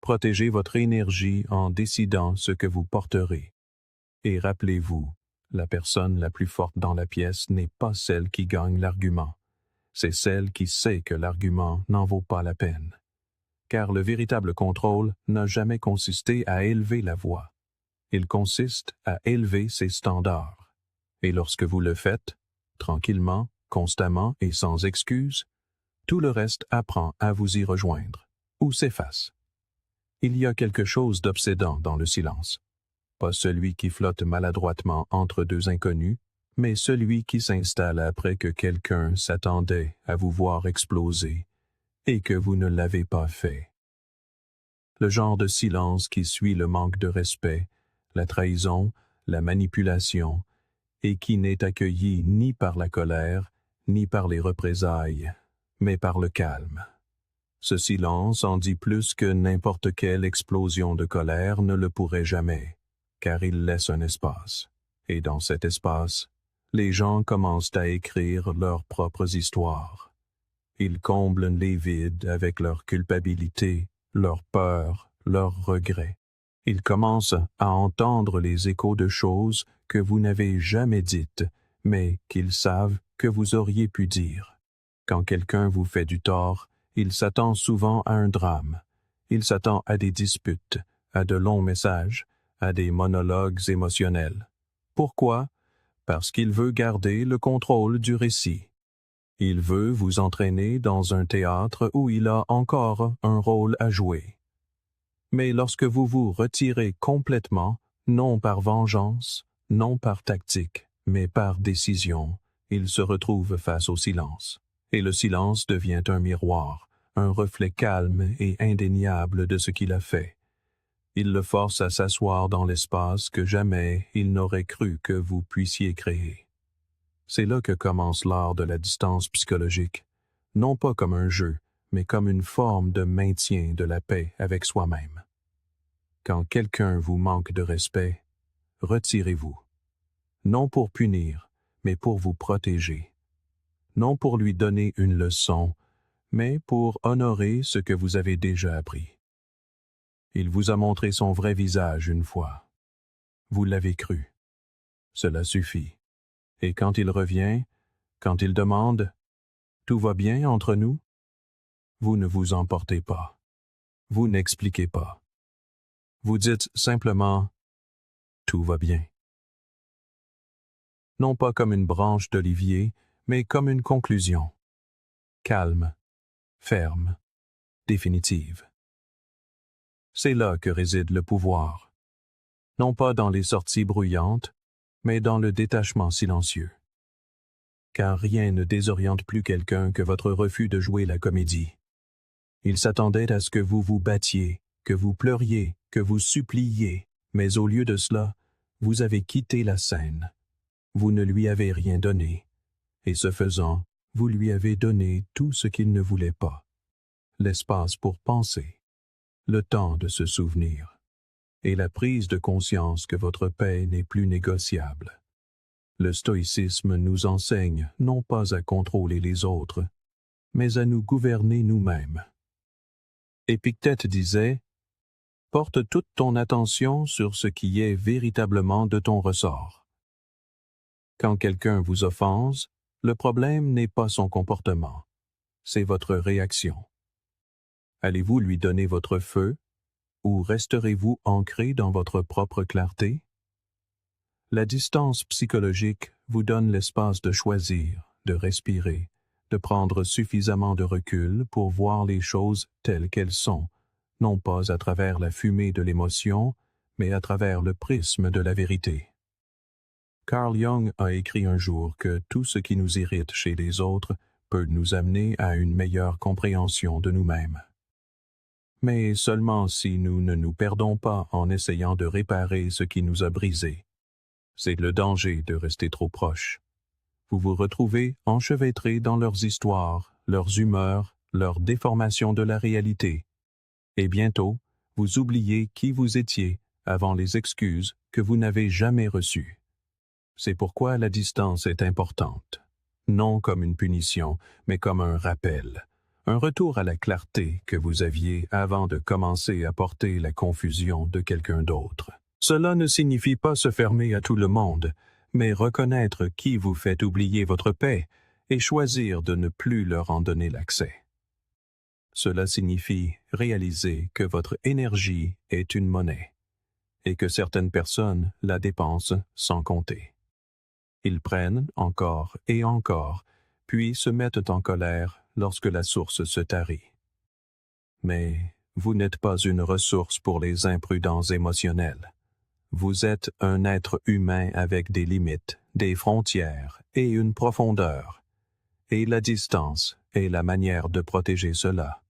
Protégez votre énergie en décidant ce que vous porterez. Et rappelez-vous, la personne la plus forte dans la pièce n'est pas celle qui gagne l'argument. C'est celle qui sait que l'argument n'en vaut pas la peine. Car le véritable contrôle n'a jamais consisté à élever la voix. Il consiste à élever ses standards. Et lorsque vous le faites, tranquillement, constamment et sans excuse, tout le reste apprend à vous y rejoindre, ou s'efface. Il y a quelque chose d'obsédant dans le silence. Pas celui qui flotte maladroitement entre deux inconnus, mais celui qui s'installe après que quelqu'un s'attendait à vous voir exploser et que vous ne l'avez pas fait. Le genre de silence qui suit le manque de respect, la trahison, la manipulation, et qui n'est accueilli ni par la colère, ni par les représailles, mais par le calme. Ce silence en dit plus que n'importe quelle explosion de colère ne le pourrait jamais, car il laisse un espace. Et dans cet espace, les gens commencent à écrire leurs propres histoires. Ils comblent les vides avec leur culpabilité, leur peur, leurs regrets. Ils commencent à entendre les échos de choses que vous n'avez jamais dites, mais qu'ils savent que vous auriez pu dire. Quand quelqu'un vous fait du tort, il s'attend souvent à un drame. Il s'attend à des disputes, à de longs messages, à des monologues émotionnels. Pourquoi? Parce qu'il veut garder le contrôle du récit. Il veut vous entraîner dans un théâtre où il a encore un rôle à jouer. Mais lorsque vous vous retirez complètement, Non par vengeance, non par tactique, mais par décision, il se retrouve face au silence. Et le silence devient un miroir, un reflet calme et indéniable de ce qu'il a fait. Il le force à s'asseoir dans l'espace que jamais il n'aurait cru que vous puissiez créer. C'est là que commence l'art de la distance psychologique, non pas comme un jeu, mais comme une forme de maintien de la paix avec soi-même. Quand quelqu'un vous manque de respect, retirez-vous. Non pour punir, mais pour vous protéger. Non pour lui donner une leçon, mais pour honorer ce que vous avez déjà appris. Il vous a montré son vrai visage une fois. Vous l'avez cru. Cela suffit. Et quand il revient, quand il demande « Tout va bien entre nous ?» vous ne vous emportez pas. Vous n'expliquez pas. Vous dites simplement « Tout va bien ». Non pas comme une branche d'olivier, mais comme une conclusion. Calme, ferme, définitive. C'est là que réside le pouvoir. Non pas dans les sorties bruyantes, mais dans le détachement silencieux. Car rien ne désoriente plus quelqu'un que votre refus de jouer la comédie. Il s'attendait à ce que vous vous battiez, que vous pleuriez, que vous suppliiez, mais au lieu de cela, vous avez quitté la scène. Vous ne lui avez rien donné, et ce faisant, vous lui avez donné tout ce qu'il ne voulait pas. L'espace pour penser, le temps de se souvenir, et la prise de conscience que votre paix n'est plus négociable. Le stoïcisme nous enseigne non pas à contrôler les autres, mais à nous gouverner nous-mêmes. Épictète disait « Porte toute ton attention sur ce qui est véritablement de ton ressort. » Quand quelqu'un vous offense, le problème n'est pas son comportement, c'est votre réaction. Allez-vous lui donner votre feu, ou resterez-vous ancré dans votre propre clarté? La distance psychologique vous donne l'espace de choisir, de respirer, de prendre suffisamment de recul pour voir les choses telles qu'elles sont, non pas à travers la fumée de l'émotion, mais à travers le prisme de la vérité. Carl Jung a écrit un jour que tout ce qui nous irrite chez les autres peut nous amener à une meilleure compréhension de nous-mêmes. Mais seulement si nous ne nous perdons pas en essayant de réparer ce qui nous a brisés. C'est le danger de rester trop proche. Vous vous retrouvez enchevêtrés dans leurs histoires, leurs humeurs, leurs déformations de la réalité. Et bientôt, vous oubliez qui vous étiez avant les excuses que vous n'avez jamais reçues. C'est pourquoi la distance est importante. Non comme une punition, mais comme un rappel. Un retour à la clarté que vous aviez avant de commencer à porter la confusion de quelqu'un d'autre. Cela ne signifie pas se fermer à tout le monde, mais reconnaître qui vous fait oublier votre paix et choisir de ne plus leur en donner l'accès. Cela signifie réaliser que votre énergie est une monnaie et que certaines personnes la dépensent sans compter. Ils prennent encore et encore, puis se mettent en colère lorsque la source se tarit. Mais vous n'êtes pas une ressource pour les imprudents émotionnels. Vous êtes un être humain avec des limites, des frontières et une profondeur. Et la distance est la manière de protéger cela.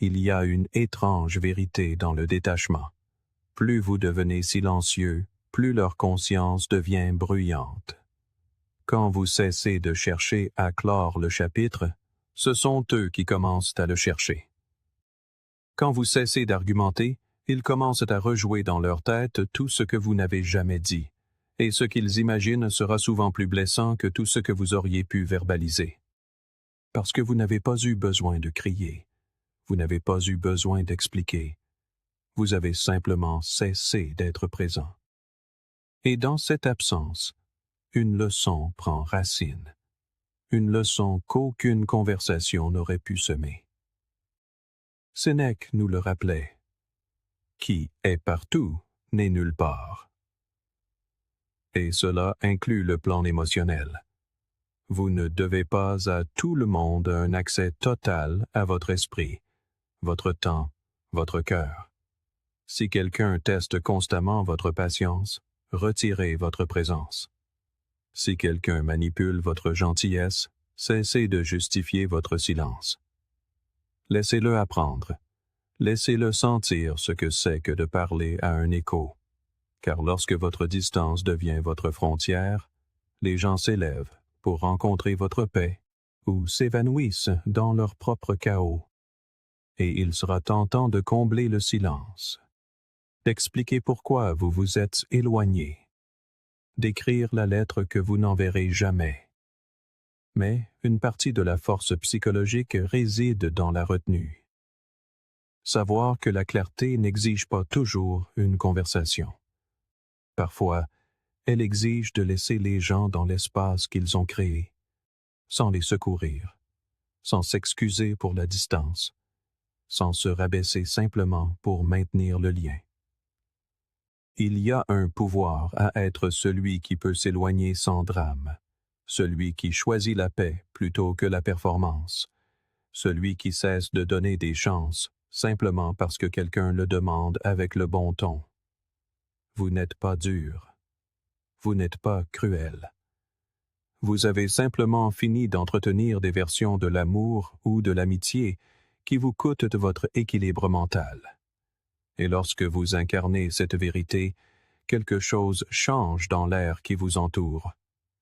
Il y a une étrange vérité dans le détachement. Plus vous devenez silencieux, plus leur conscience devient bruyante. Quand vous cessez de chercher à clore le chapitre, ce sont eux qui commencent à le chercher. Quand vous cessez d'argumenter, ils commencent à rejouer dans leur tête tout ce que vous n'avez jamais dit, et ce qu'ils imaginent sera souvent plus blessant que tout ce que vous auriez pu verbaliser. Parce que vous n'avez pas eu besoin de crier, vous n'avez pas eu besoin d'expliquer, vous avez simplement cessé d'être présent. Et dans cette absence, une leçon prend racine, une leçon qu'aucune conversation n'aurait pu semer. Sénèque nous le rappelait. Qui est partout n'est nulle part. Et cela inclut le plan émotionnel. Vous ne devez pas à tout le monde un accès total à votre esprit, votre temps, votre cœur. Si quelqu'un teste constamment votre patience, retirez votre présence. Si quelqu'un manipule votre gentillesse, cessez de justifier votre silence. Laissez-le apprendre. Laissez-le sentir ce que c'est que de parler à un écho. Car lorsque votre distance devient votre frontière, les gens s'élèvent pour rencontrer votre paix ou s'évanouissent dans leur propre chaos. Et il sera tentant de combler le silence, d'expliquer pourquoi vous vous êtes éloigné, d'écrire la lettre que vous n'enverrez jamais. Mais une partie de la force psychologique réside dans la retenue. Savoir que la clarté n'exige pas toujours une conversation. Parfois, elle exige de laisser les gens dans l'espace qu'ils ont créé, sans les secourir, sans s'excuser pour la distance, sans se rabaisser simplement pour maintenir le lien. Il y a un pouvoir à être celui qui peut s'éloigner sans drame, celui qui choisit la paix plutôt que la performance, celui qui cesse de donner des chances simplement parce que quelqu'un le demande avec le bon ton. Vous n'êtes pas dur. Vous n'êtes pas cruel. Vous avez simplement fini d'entretenir des versions de l'amour ou de l'amitié qui vous coûtent de votre équilibre mental. Et lorsque vous incarnez cette vérité, quelque chose change dans l'air qui vous entoure.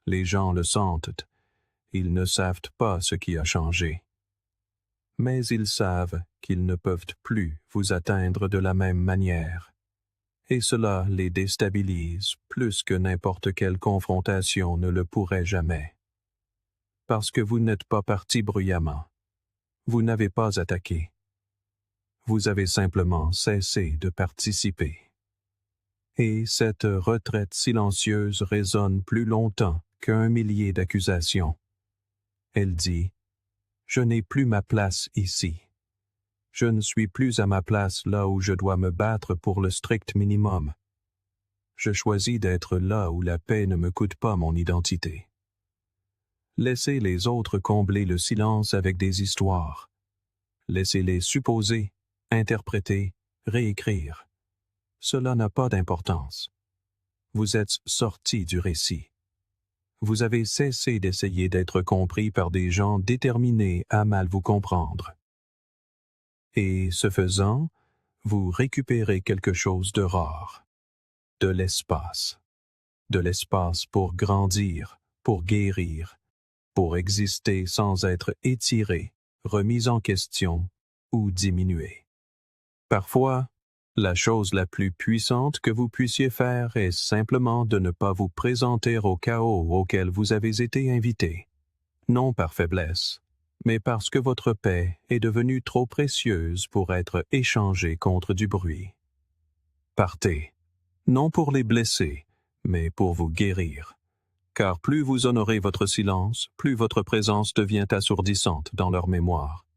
Les gens le sentent. Ils ne savent pas ce qui a changé. Mais ils savent qu'ils ne peuvent plus vous atteindre de la même manière. Et cela les déstabilise plus que n'importe quelle confrontation ne le pourrait jamais. Parce que vous n'êtes pas parti bruyamment. Vous n'avez pas attaqué. Vous avez simplement cessé de participer. Et cette retraite silencieuse résonne plus longtemps qu'1 millier d'accusations. Elle dit « Je n'ai plus ma place ici. Je ne suis plus à ma place là où je dois me battre pour le strict minimum. Je choisis d'être là où la paix ne me coûte pas mon identité. » Laissez les autres combler le silence avec des histoires. Laissez-les supposer, interpréter, réécrire. Cela n'a pas d'importance. Vous êtes sorti du récit. Vous avez cessé d'essayer d'être compris par des gens déterminés à mal vous comprendre. Et ce faisant, vous récupérez quelque chose de rare. De l'espace. De l'espace pour grandir, pour guérir, pour exister sans être étiré, remis en question ou diminué. Parfois, la chose la plus puissante que vous puissiez faire est simplement de ne pas vous présenter au chaos auquel vous avez été invité, non par faiblesse, mais parce que votre paix est devenue trop précieuse pour être échangée contre du bruit. Partez, non pour les blesser, mais pour vous guérir. Car plus vous honorez votre silence, plus votre présence devient assourdissante dans leur mémoire.